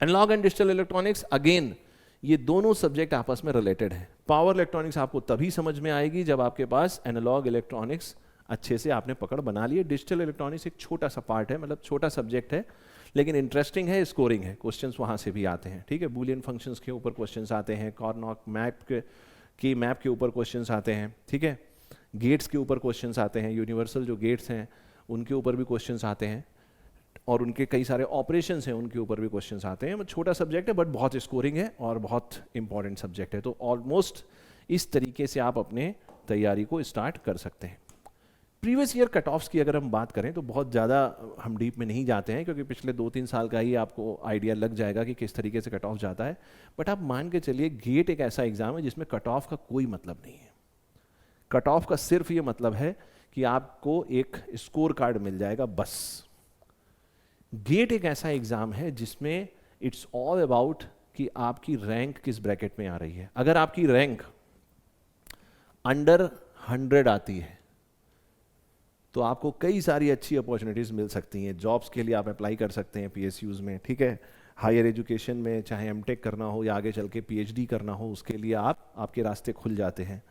Analog and digital electronics, again ये दोनों सब्जेक्ट आपस में रिलेटेड हैं। पावर इलेक्ट्रॉनिक्स आपको तभी समझ में आएगी जब आपके पास एनालॉग इलेक्ट्रॉनिक्स अच्छे से आपने पकड़ बना लिए। डिजिटल इलेक्ट्रॉनिक्स एक छोटा सा पार्ट है, मतलब छोटा सब्जेक्ट है, लेकिन इंटरेस्टिंग है, स्कोरिंग है, क्वेश्चंस वहाँ से भी आते हैं, ठीक है। बूलियन फंक्शंस के ऊपर क्वेश्चंस आते हैं, कॉर्नॉक मैप के ऊपर क्वेश्चंस आते हैं, ठीक है। गेट्स के ऊपर क्वेश्चंस आते हैं, यूनिवर्सल जो गेट्स हैं उनके ऊपर भी क्वेश्चंस आते हैं, और उनके कई सारे ऑपरेशंस हैं उनके ऊपर भी क्वेश्चंस आते हैं। छोटा सब्जेक्ट है बट बहुत स्कोरिंग है और बहुत इंपॉर्टेंट सब्जेक्ट है। तो ऑलमोस्ट इस तरीके से आप अपने तैयारी को स्टार्ट कर सकते हैं। प्रीवियस ईयर कट ऑफ्स की अगर हम बात करें तो बहुत ज़्यादा हम डीप में नहीं जाते हैं, क्योंकि पिछले 2-3 साल का ही आपको आइडिया लग जाएगा कि किस तरीके से कट ऑफ जाता है। बट आप मान के चलिए, गेट एक ऐसा एग्जाम है जिसमें कट ऑफ का कोई मतलब नहीं है। कट ऑफ का सिर्फ ये मतलब है कि आपको एक स्कोर कार्ड मिल जाएगा, बस। गेट एक ऐसा एग्जाम है जिसमें इट्स ऑल अबाउट कि आपकी रैंक किस ब्रैकेट में आ रही है। अगर आपकी रैंक अंडर 100 आती है तो आपको कई सारी अच्छी अपॉर्चुनिटीज मिल सकती हैं। जॉब्स के लिए आप अप्लाई कर सकते हैं पीएसयूज में, ठीक है। हायर एजुकेशन में, चाहे एमटेक करना हो या आगे चल के पीएचडी करना हो, उसके लिए आपके रास्ते खुल जाते हैं।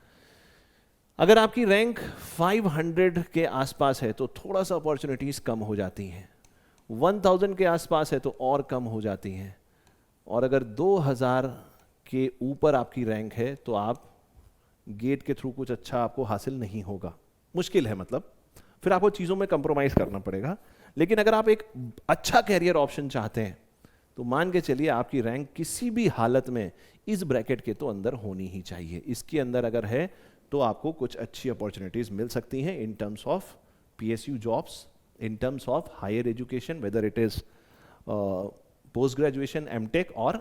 अगर आपकी रैंक 500 के आसपास है तो थोड़ा सा अपॉर्चुनिटीज कम हो जाती हैं। 1000 के आसपास है तो और कम हो जाती हैं। और अगर 2000 के ऊपर आपकी रैंक है तो आप गेट के थ्रू कुछ अच्छा आपको हासिल नहीं होगा, मुश्किल है, मतलब फिर आपको चीज़ों में कंप्रोमाइज़ करना पड़ेगा। लेकिन अगर आप एक अच्छा कैरियर ऑप्शन चाहते हैं तो मान के चलिए आपकी रैंक किसी भी हालत में इस ब्रैकेट के तो अंदर होनी ही चाहिए। इसके अंदर अगर है तो आपको कुछ अच्छी अपॉर्चुनिटीज़ मिल सकती हैं in terms of PSU jobs, in terms of higher education, whether it is post graduation, MTech और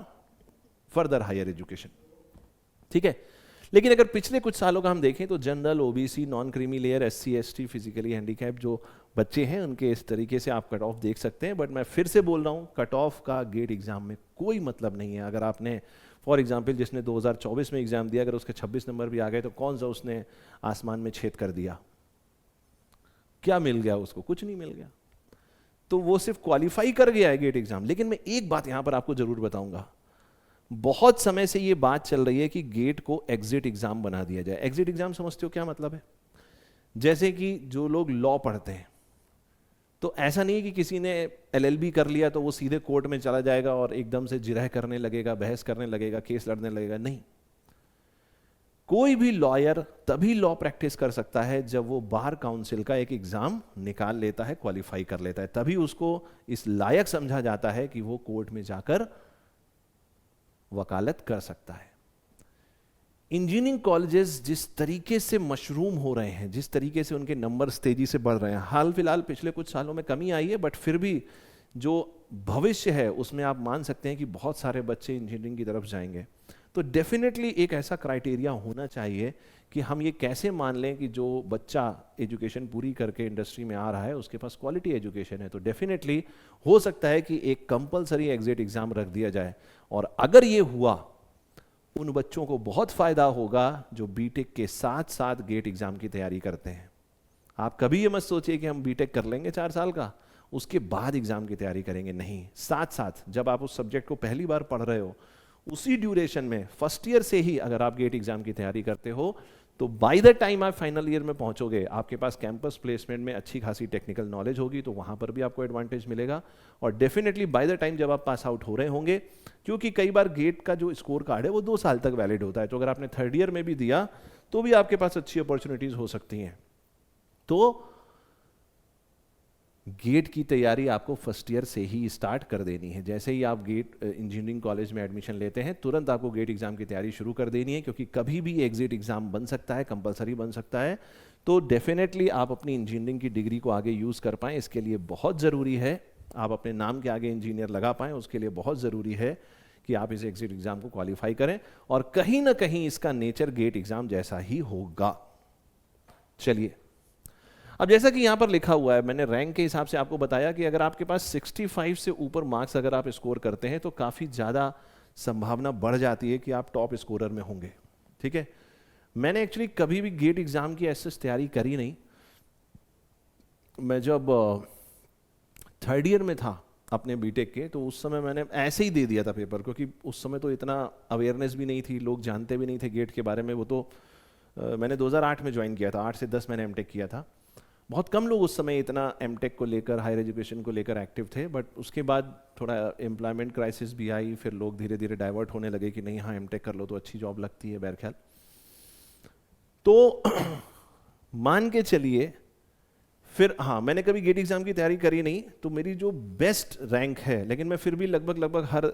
further higher education, ठीक है। लेकिन अगर पिछले कुछ सालों का हम देखें तो general, OBC, non creamy layer, SC, ST, physically handicap जो बच्चे हैं उनके इस तरीके से आप कट ऑफ देख सकते हैं। बट मैं फिर से बोल रहा हूँ, कट ऑफ का गेट एग्जाम में कोई मतलब नहीं है। अगर आपने फॉर एग्जाम्पल जिसने 2024 में एग्जाम दिया, अगर उसके 26 नंबर भी आ गए तो कौन सा उसने आसमान में छेद कर दिया, क्या मिल गया उसको? कुछ नहीं मिल गया। तो वो सिर्फ क्वालिफाई कर गया है गेट एग्जाम। लेकिन मैं एक बात यहां पर आपको जरूर बताऊंगा, बहुत समय से ये बात चल रही है कि गेट को एग्जिट एग्जाम बना दिया जाए। एग्जिट एग्जाम समझते हो क्या मतलब है? जैसे कि जो लोग लॉ पढ़ते हैं तो ऐसा नहीं है कि किसी ने एलएलबी कर लिया तो वो सीधे कोर्ट में चला जाएगा और एकदम से जिरह करने लगेगा, बहस करने लगेगा, केस लड़ने लगेगा। नहीं, कोई भी लॉयर तभी लॉ प्रैक्टिस कर सकता है जब वो बार काउंसिल का एक एग्जाम निकाल लेता है, क्वालिफाई कर लेता है, तभी उसको इस लायक समझा जाता है कि वो कोर्ट में जाकर वकालत कर सकता है। इंजीनियरिंग कॉलेजेस जिस तरीके से मशरूम हो रहे हैं, जिस तरीके से उनके नंबर्स तेजी से बढ़ रहे हैं, हाल फिलहाल पिछले कुछ सालों में कमी आई है, बट फिर भी जो भविष्य है उसमें आप मान सकते हैं कि बहुत सारे बच्चे इंजीनियरिंग की तरफ जाएंगे। तो डेफिनेटली एक ऐसा क्राइटेरिया होना चाहिए कि हम ये कैसे मान लें कि जो बच्चा एजुकेशन पूरी करके इंडस्ट्री में आ रहा है उसके पास क्वालिटी एजुकेशन है। तो डेफिनेटली हो सकता है कि एक कंपलसरी एग्जिट एग्जाम रख दिया जाए, और अगर ये हुआ उन बच्चों को बहुत फायदा होगा जो बीटेक के साथ साथ गेट एग्जाम की तैयारी करते हैं। आप कभी ये मत सोचिए कि हम बीटेक कर लेंगे 4 साल का, उसके बाद एग्जाम की तैयारी करेंगे। नहीं, साथ साथ जब आप उस सब्जेक्ट को पहली बार पढ़ रहे हो उसी ड्यूरेशन में फर्स्ट ईयर से ही अगर आप गेट एग्जाम की तैयारी करते हो तो बाय द टाइम आप फाइनल ईयर में पहुंचोगे आपके पास कैंपस प्लेसमेंट में अच्छी खासी टेक्निकल नॉलेज होगी, तो वहां पर भी आपको एडवांटेज मिलेगा। और डेफिनेटली बाय द टाइम जब आप पास आउट हो रहे होंगे, क्योंकि कई बार गेट का जो स्कोर कार्ड है वो 2 साल तक वैलिड होता है, तो अगर आपने 3rd ईयर में भी दिया तो भी आपके पास अच्छी अपॉर्चुनिटीज हो सकती हैं। तो गेट की तैयारी आपको फर्स्ट ईयर से ही स्टार्ट कर देनी है। जैसे ही आप गेट इंजीनियरिंग कॉलेज में एडमिशन लेते हैं, तुरंत आपको गेट एग्जाम की तैयारी शुरू कर देनी है, क्योंकि कभी भी एग्जिट एग्जाम बन सकता है, कंपलसरी बन सकता है। तो डेफिनेटली आप अपनी इंजीनियरिंग की डिग्री को आगे यूज़ कर पाएँ, इसके लिए बहुत ज़रूरी है आप अपने नाम के आगे इंजीनियर लगा पाएँ, उसके लिए बहुत ज़रूरी है कि आप इस एग्जिट एग्जाम को क्वालिफाई करें, और कहीं ना कहीं इसका नेचर गेट एग्जाम जैसा ही होगा। चलिए, अब जैसा कि यहां पर लिखा हुआ है, मैंने रैंक के हिसाब से आपको बताया कि अगर आपके पास 65 से ऊपर मार्क्स अगर आप स्कोर करते हैं तो काफ़ी ज़्यादा संभावना बढ़ जाती है कि आप टॉप स्कोरर में होंगे। ठीक है, मैंने एक्चुअली कभी भी गेट एग्जाम की ऐसे तैयारी करी नहीं। मैं जब थर्ड ईयर में था अपने बीटेक के, तो उस समय मैंने ऐसे ही दे दिया था पेपर, क्योंकि उस समय तो इतना अवेयरनेस भी नहीं थी, लोग जानते भी नहीं थे गेट के बारे में। वो तो मैंने 2008 में ज्वाइन किया था, 8 से 10 मैंने एमटेक किया था। बहुत कम लोग उस समय इतना एमटेक को लेकर, हायर एजुकेशन को लेकर एक्टिव थे, बट उसके बाद थोड़ा एम्प्लॉयमेंट क्राइसिस भी आई, फिर लोग धीरे धीरे डाइवर्ट होने लगे कि नहीं, हाँ एमटेक कर लो तो अच्छी जॉब लगती है, बहरख्याल। तो मान के चलिए, फिर हाँ, मैंने कभी गेट एग्जाम की तैयारी करी नहीं, तो मेरी जो बेस्ट रैंक है, लेकिन मैं फिर भी लगभग हर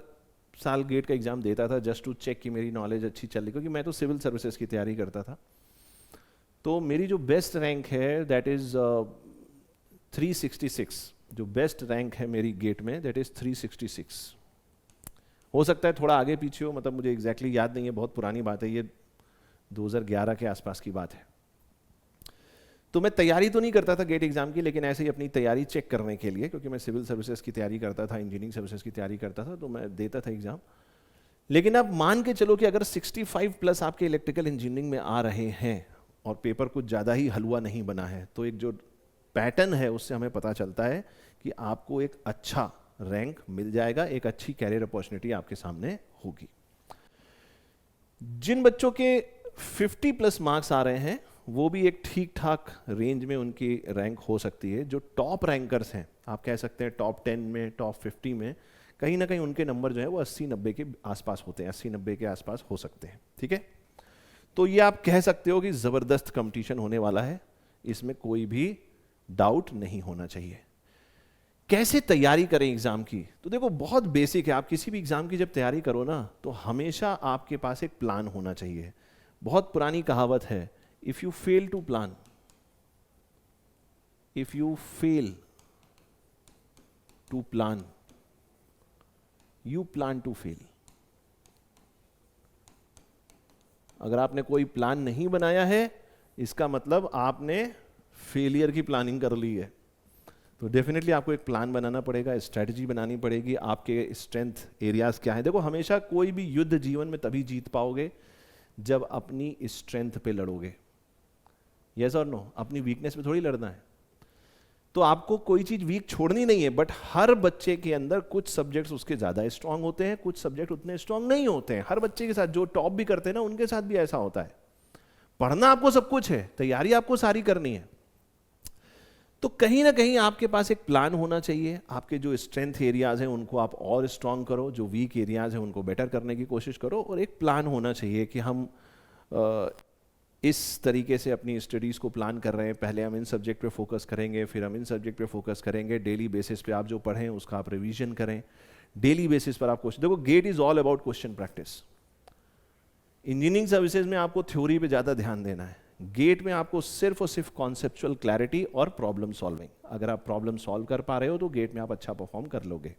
साल गेट का एग्जाम देता था जस्ट टू चेक कि मेरी नॉलेज अच्छी चल रही, क्योंकि मैं तो सिविल सर्विसेज की तैयारी करता था। तो मेरी जो बेस्ट रैंक है दैट इज 366, जो बेस्ट रैंक है मेरी गेट में दैट इज 366। हो सकता है थोड़ा आगे पीछे हो, मतलब मुझे एग्जैक्टली याद नहीं है, बहुत पुरानी बात है ये, 2011 के आसपास की बात है। तो मैं तैयारी तो नहीं करता था गेट एग्जाम की, लेकिन ऐसे ही अपनी तैयारी चेक करने के लिए, क्योंकि मैं सिविल सर्विसेज की तैयारी करता था, इंजीनियरिंग सर्विसेज की तैयारी करता था, तो मैं देता था एग्जाम। लेकिन अब मान के चलो कि अगर 65 प्लस आपके इलेक्ट्रिकल इंजीनियरिंग में आ रहे हैं और पेपर कुछ ज़्यादा ही हलवा नहीं बना है, तो एक जो पैटर्न है उससे हमें पता चलता है कि आपको एक अच्छा रैंक मिल जाएगा, एक अच्छी कैरियर अपॉर्चुनिटी आपके सामने होगी। जिन बच्चों के 50 प्लस मार्क्स आ रहे हैं, वो भी एक ठीक ठाक रेंज में उनकी रैंक हो सकती है। जो टॉप रैंकर्स हैं, आप कह सकते हैं टॉप 10 में, टॉप 50 में, कहीं ना कहीं उनके नंबर जो है वो 80-90 के आसपास होते हैं, 80-90 के आसपास हो सकते हैं। ठीक है, तो ये आप कह सकते हो कि ज़बरदस्त कंपटीशन होने वाला है, इसमें कोई भी डाउट नहीं होना चाहिए। कैसे तैयारी करें एग्जाम की? तो देखो, बहुत बेसिक है। आप किसी भी एग्जाम की जब तैयारी करो ना, तो हमेशा आपके पास एक प्लान होना चाहिए। बहुत पुरानी कहावत है, if you fail to plan, if you fail to plan, you plan to fail. अगर आपने कोई प्लान नहीं बनाया है, इसका मतलब आपने फेलियर की प्लानिंग कर ली है। तो डेफिनेटली आपको एक प्लान बनाना पड़ेगा, स्ट्रेटजी बनानी पड़ेगी, आपके स्ट्रेंथ एरियाज क्या है। देखो, हमेशा कोई भी युद्ध जीवन में तभी जीत पाओगे जब अपनी स्ट्रेंथ पे लड़ोगे। यस और नो? अपनी वीकनेस पे थोड़ी लड़ना है। तो आपको कोई चीज वीक छोड़नी नहीं है, बट हर बच्चे के अंदर कुछ सब्जेक्ट्स उसके ज्यादा स्ट्रांग होते हैं, कुछ सब्जेक्ट उतने स्ट्रांग नहीं होते हैं। हर बच्चे के साथ, जो टॉप भी करते हैं ना, उनके साथ भी ऐसा होता है। पढ़ना आपको सब कुछ है, तैयारी आपको सारी करनी है। तो कहीं ना कहीं आपके पास एक प्लान होना चाहिए। आपके जो स्ट्रेंथ एरियाज हैं उनको आप और स्ट्रांग करो, जो वीक एरियाज हैं उनको बेटर करने की कोशिश करो, और एक प्लान होना चाहिए कि हम इस तरीके से अपनी स्टडीज़ को प्लान कर रहे हैं। पहले हम इन सब्जेक्ट पे फोकस करेंगे, फिर हम इन सब्जेक्ट पे फोकस करेंगे। डेली बेसिस पे आप जो पढ़ें उसका आप रिवीजन करें, डेली बेसिस पर आप क्वेश्चन। देखो, GATE is all about question practice. Engineering services में आपको थ्योरी पे ज़्यादा ध्यान देना है, गेट में आपको सिर्फ और सिर्फ कॉन्सेप्चुअल क्लैरिटी और प्रॉब्लम सॉल्विंग। अगर आप प्रॉब्लम सॉल्व कर पा रहे हो तो गेट में आप अच्छा परफॉर्म कर लोगे।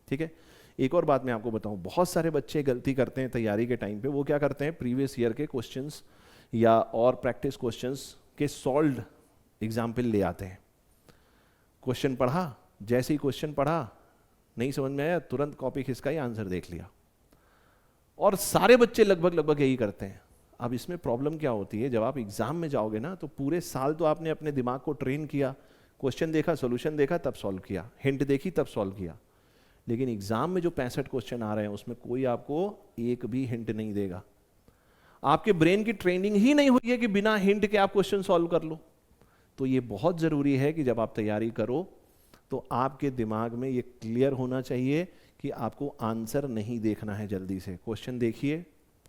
ठीक है, एक और बात मैं आपको बताऊं, बहुत सारे बच्चे गलती करते हैं तैयारी के टाइम पे। वो क्या करते हैं, प्रीवियस ईयर के क्वेश्चंस या और प्रैक्टिस क्वेश्चंस के सॉल्व्ड एग्जाम्पल ले आते हैं। क्वेश्चन पढ़ा, जैसे ही क्वेश्चन पढ़ा नहीं समझ में आया, तुरंत कॉपी खिसकाई, आंसर देख लिया। और सारे बच्चे लगभग यही करते हैं। अब इसमें प्रॉब्लम क्या होती है, जब आप एग्जाम में जाओगे ना, तो पूरे साल तो आपने अपने दिमाग को ट्रेन किया, क्वेश्चन देखा, सोल्यूशन देखा, तब सॉल्व किया, हिंट देखी, तब सॉल्व किया। लेकिन एग्जाम में जो 65 क्वेश्चन आ रहे हैं उसमें कोई आपको एक भी हिंट नहीं देगा। आपके ब्रेन की ट्रेनिंग ही नहीं हुई है कि बिना हिंट के आप क्वेश्चन सॉल्व कर लो। तो ये बहुत जरूरी है कि जब आप तैयारी करो तो आपके दिमाग में ये क्लियर होना चाहिए कि आपको आंसर नहीं देखना है, जल्दी से क्वेश्चन देखिए,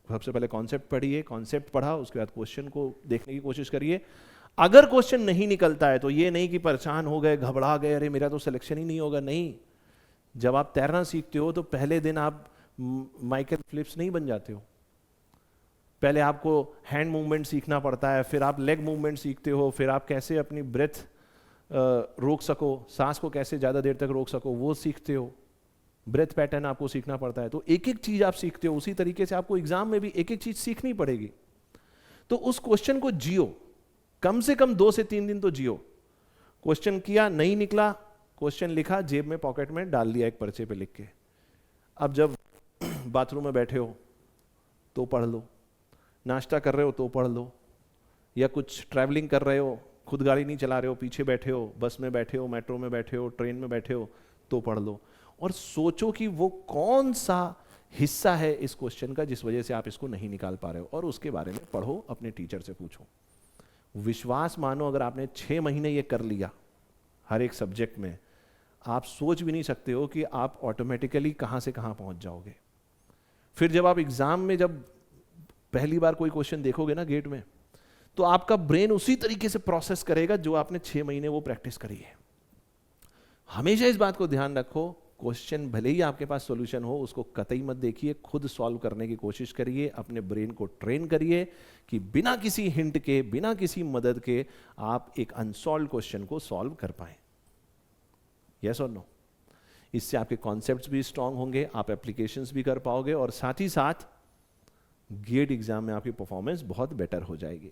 सबसे पहले कॉन्सेप्ट पढ़िए, कॉन्सेप्ट पढ़ा उसके बाद क्वेश्चन को देखने की कोशिश करिए। अगर क्वेश्चन नहीं निकलता है तो ये नहीं कि परेशान हो गए, घबरा गए, अरे मेरा तो सिलेक्शन ही नहीं होगा। नहीं, जब आप तैरना सीखते हो तो पहले दिन आप माइकल फिलिप्स नहीं बन जाते हो। पहले आपको हैंड मूवमेंट सीखना पड़ता है, फिर आप लेग मूवमेंट सीखते हो, फिर आप कैसे अपनी ब्रेथ रोक सको, सांस को कैसे ज़्यादा देर तक रोक सको वो सीखते हो। ब्रेथ पैटर्न आपको सीखना पड़ता है। तो एक एक चीज़ आप सीखते हो, उसी तरीके से आपको एग्जाम में भी एक एक चीज़ सीखनी पड़ेगी। तो उस क्वेश्चन को जियो, कम से कम 2 से 3 दिन तो जियो। क्वेश्चन किया, नहीं निकला, क्वेश्चन लिखा, जेब में पॉकेट में डाल दिया एक पर्चे पे लिख के। अब जब बाथरूम में बैठे हो तो पढ़ लो, नाश्ता कर रहे हो तो पढ़ लो, या कुछ ट्रैवलिंग कर रहे हो, खुद गाड़ी नहीं चला रहे हो, पीछे बैठे हो, बस में बैठे हो, मेट्रो में बैठे हो, ट्रेन में बैठे हो तो पढ़ लो। और सोचो कि वो कौन सा हिस्सा है इस क्वेश्चन का जिस वजह से आप इसको नहीं निकाल पा रहे हो, और उसके बारे में पढ़ो, अपने टीचर से पूछो। विश्वास मानो, अगर आपने 6 महीने ये कर लिया हर एक सब्जेक्ट में, आप सोच भी नहीं सकते हो कि आप ऑटोमेटिकली कहां से कहां पहुंच जाओगे। फिर जब आप एग्जाम में जब पहली बार कोई क्वेश्चन देखोगे ना गेट में, तो आपका ब्रेन उसी तरीके से प्रोसेस करेगा जो आपने 6 महीने वो प्रैक्टिस करी है। हमेशा इस बात को ध्यान रखो, क्वेश्चन भले ही आपके पास सॉल्यूशन हो, उसको कतई मत देखिए, खुद सॉल्व करने की कोशिश करिए, अपने ब्रेन को ट्रेन करिए कि बिना किसी हिंट के, बिना किसी मदद के आप एक अनसॉल्व क्वेश्चन को सॉल्व कर पाए। यस और नो? इससे आपके कॉन्सेप्ट्स भी स्ट्रांग होंगे, आप एप्लीकेशंस भी कर पाओगे, और साथ ही साथ गेट एग्जाम में आपकी परफॉर्मेंस बहुत बेटर हो जाएगी।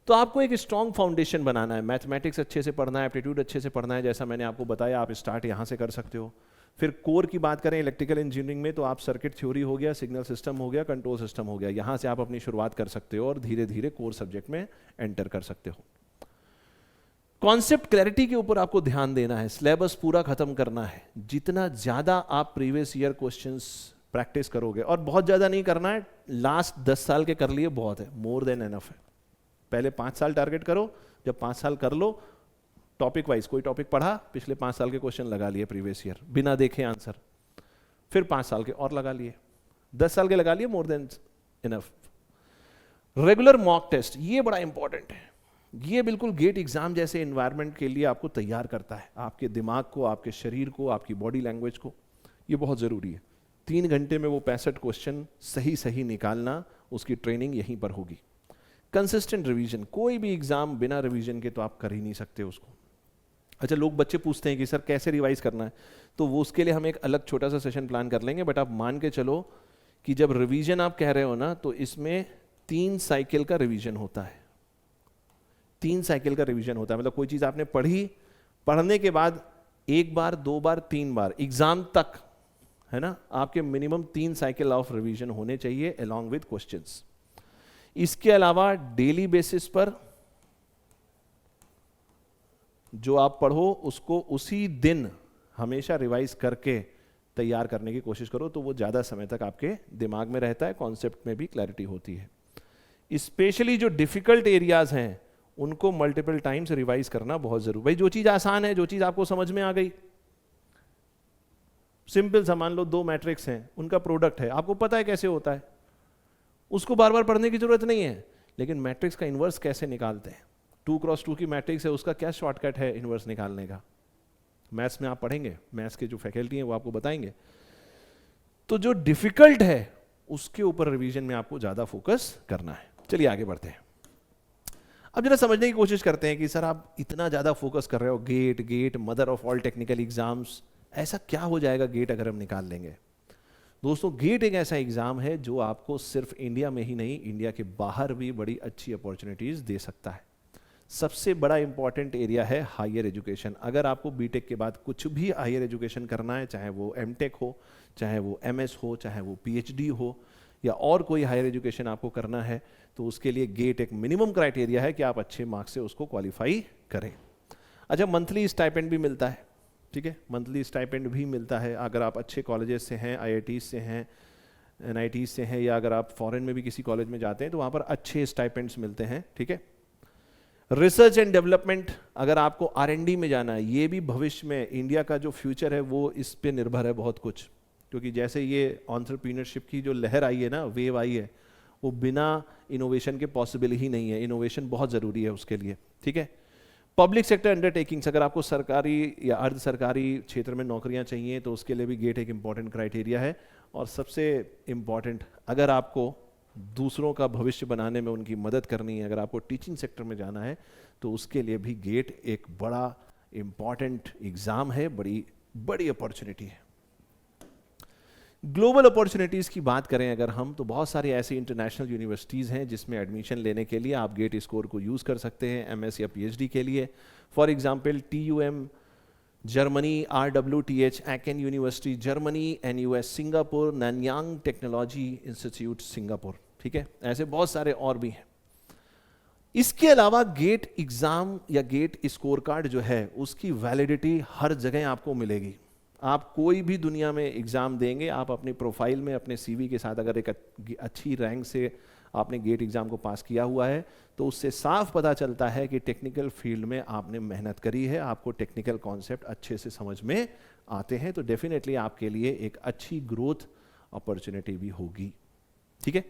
तो आपको एक स्ट्रांग फाउंडेशन बनाना है, मैथमेटिक्स अच्छे से पढ़ना है, एप्टीट्यूड अच्छे से पढ़ना है, जैसा मैंने आपको बताया। आप स्टार्ट यहाँ से कर सकते हो। फिर कोर की बात करें इलेक्ट्रिकल इंजीनियरिंग में, तो आप सर्किट थ्योरी हो गया, सिग्नल सिस्टम हो गया, कंट्रोल सिस्टम हो गया, यहाँ से आप अपनी शुरुआत कर सकते हो और धीरे धीरे कोर सब्जेक्ट में एंटर कर सकते हो। कॉन्सेप्ट क्लैरिटी के ऊपर आपको ध्यान देना है, सिलेबस पूरा खत्म करना है। जितना ज़्यादा आप प्रीवियस ईयर क्वेश्चंस प्रैक्टिस करोगे, और बहुत ज़्यादा नहीं करना है, लास्ट 10 साल के कर लिए बहुत है, मोर देन एनफ है। पहले 5 साल टारगेट करो, जब 5 साल कर लो, टॉपिक वाइज कोई टॉपिक पढ़ा, पिछले 5 साल के क्वेश्चन लगा लिए प्रीवियस ईयर बिना देखे आंसर, फिर 5 साल के और लगा लिए, 10 साल के लगा लिए, more than enough. Regular mock test, ये बड़ा इंपॉर्टेंट है। ये बिल्कुल गेट एग्जाम जैसे एनवायरनमेंट के लिए आपको तैयार करता है, आपके दिमाग को, आपके शरीर को, आपकी बॉडी लैंग्वेज को। ये बहुत जरूरी है। 3 घंटे में वो 65 क्वेश्चन सही सही निकालना, उसकी ट्रेनिंग यहीं पर होगी। कंसिस्टेंट रिवीजन, कोई भी एग्जाम बिना रिवीजन के तो आप कर ही नहीं सकते उसको। अच्छा, लोग बच्चे पूछते हैं कि सर कैसे रिवाइज करना है, तो वो उसके लिए हम एक अलग छोटा सा सेशन प्लान कर लेंगे। बट आप मान के चलो कि जब रिवीजन आप कह रहे हो ना, तो इसमें 3 साइकिल का रिवीजन होता है। 3 साइकिल का रिवीजन होता है, मतलब कोई चीज आपने पढ़ी, पढ़ने के बाद 1 बार, 2 बार, 3 बार, एग्जाम तक, है ना, आपके मिनिमम 3 साइकिल ऑफ रिवीजन होने चाहिए अलोंग विद क्वेश्चंस। इसके अलावा डेली बेसिस पर जो आप पढ़ो उसको उसी दिन हमेशा रिवाइज करके तैयार करने की कोशिश करो, तो वो ज़्यादा समय तक आपके दिमाग में रहता है, कॉन्सेप्ट में भी क्लैरिटी होती है। स्पेशली जो डिफिकल्ट एरियाज हैं उनको मल्टीपल टाइम्स रिवाइज करना बहुत जरूरी। भाई जो चीज़ आसान है, जो चीज़ आपको समझ में आ गई, सिंपल सा मान लो 2 मैट्रिक्स हैं, उनका प्रोडक्ट है, आपको पता है कैसे होता है, उसको बार बार पढ़ने की जरूरत नहीं है। लेकिन मैट्रिक्स का इन्वर्स कैसे निकालते हैं, 2x2 की मैट्रिक्स है, उसका क्या शॉर्टकट है इन्वर्स निकालने का, मैथ्स में आप पढ़ेंगे, मैथ्स के जो फैकल्टी हैं वो आपको बताएंगे। तो जो डिफिकल्ट है उसके ऊपर रिवीजन में आपको ज्यादा फोकस करना है। चलिए आगे बढ़ते हैं। अब जरा समझने की कोशिश करते हैं कि सर आप इतना ज्यादा फोकस कर रहे हो, GATE mother of all technical exams, ऐसा क्या हो जाएगा गेट अगर हम निकाल लेंगे। दोस्तों, गेट एक ऐसा एग्जाम है जो आपको सिर्फ इंडिया में ही नहीं, इंडिया के बाहर भी बड़ी अच्छी अपॉर्चुनिटीज दे सकता है। सबसे बड़ा इंपॉर्टेंट एरिया है हायर एजुकेशन। अगर आपको बीटेक के बाद कुछ भी हायर एजुकेशन करना है, चाहे वो एमटेक हो, चाहे वो एमएस हो, चाहे वो पीएचडी हो, या और कोई हायर एजुकेशन आपको करना है, तो उसके लिए गेट एक मिनिमम क्राइटेरिया है कि आप अच्छे मार्क्स से उसको क्वालिफाई करें। अच्छा, मंथली स्टाइपेंड भी मिलता है, ठीक है, मंथली स्टाइपेंड भी मिलता है अगर आप अच्छे कॉलेजेस से हैं, आईआईटी से हैं, एनआईटी से हैं, या अगर आप फॉरेन में भी किसी कॉलेज में जाते हैं तो वहाँ पर अच्छे स्टाइपेंड्स मिलते हैं, ठीक है। रिसर्च एंड डेवलपमेंट, अगर आपको आरएनडी में जाना है, ये भी भविष्य में इंडिया का जो फ्यूचर है वो इस पे निर्भर है बहुत कुछ, क्योंकि जैसे ये एंटरप्रेन्योरशिप की जो लहर आई है ना, वेव आई है, वो बिना इनोवेशन के पॉसिबल ही नहीं है। इनोवेशन बहुत ज़रूरी है उसके लिए, ठीक है। पब्लिक सेक्टर अंडरटेकिंग्स, अगर आपको सरकारी या अर्ध सरकारी क्षेत्र में नौकरियां चाहिए तो उसके लिए भी गेट एक इम्पॉर्टेंट क्राइटेरिया है। और सबसे इम्पॉर्टेंट, अगर आपको दूसरों का भविष्य बनाने में उनकी मदद करनी है, अगर आपको टीचिंग सेक्टर में जाना है तो उसके लिए भी गेट एक बड़ा इम्पॉर्टेंट एग्ज़ाम है, बड़ी बड़ी अपॉर्चुनिटी है। ग्लोबल अपॉर्चुनिटीज़ की बात करें अगर हम, तो बहुत सारी ऐसी इंटरनेशनल यूनिवर्सिटीज़ हैं जिसमें एडमिशन लेने के लिए आप गेट स्कोर को यूज़ कर सकते हैं एमएस या पीएचडी के लिए। For example TUM Germany, RWTH Aachen university Germany, NUS Singapore, Nanyang technology institute Singapore, ठीक है। ऐसे बहुत सारे और भी हैं। इसके अलावा गेट एग्ज़ाम या गेट स्कोर कार्ड जो है उसकी वैलिडिटी हर जगह आपको मिलेगी। आप कोई भी दुनिया में एग्ज़ाम देंगे, आप अपनी प्रोफाइल में अपने CV के साथ अगर एक अच्छी रैंक से आपने गेट एग्ज़ाम को पास किया हुआ है तो उससे साफ पता चलता है कि टेक्निकल फील्ड में आपने मेहनत करी है, आपको टेक्निकल कॉन्सेप्ट अच्छे से समझ में आते हैं, तो डेफिनेटली आपके लिए एक अच्छी ग्रोथ अपॉर्चुनिटी भी होगी, ठीक है।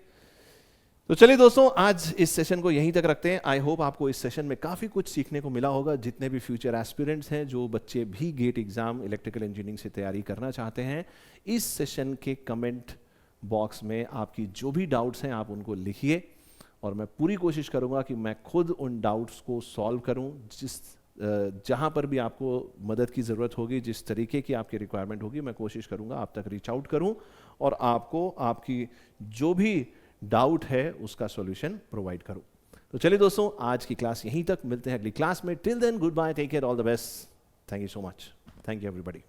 तो चलिए दोस्तों, आज इस सेशन को यहीं तक रखते हैं। आई होप आपको इस सेशन में काफ़ी कुछ सीखने को मिला होगा। जितने भी फ्यूचर एस्पिरेंट्स हैं, जो बच्चे भी गेट एग्ज़ाम इलेक्ट्रिकल इंजीनियरिंग से तैयारी करना चाहते हैं, इस सेशन के कमेंट बॉक्स में आपकी जो भी डाउट्स हैं आप उनको लिखिए और मैं पूरी कोशिश करूंगा कि मैं खुद उन डाउट्स को सॉल्व करूं। जहां पर भी आपको मदद की ज़रूरत होगी, जिस तरीके की आपकी रिक्वायरमेंट होगी, मैं कोशिश करूंगा आप तक रीच आउट करूं और आपको आपकी जो भी डाउट है उसका सॉल्यूशन प्रोवाइड करूं। तो चलिए दोस्तों, आज की क्लास यहीं तक, मिलते हैं अगली क्लास में। Till then, goodbye, take care, all the best, thank you so much, thank you everybody.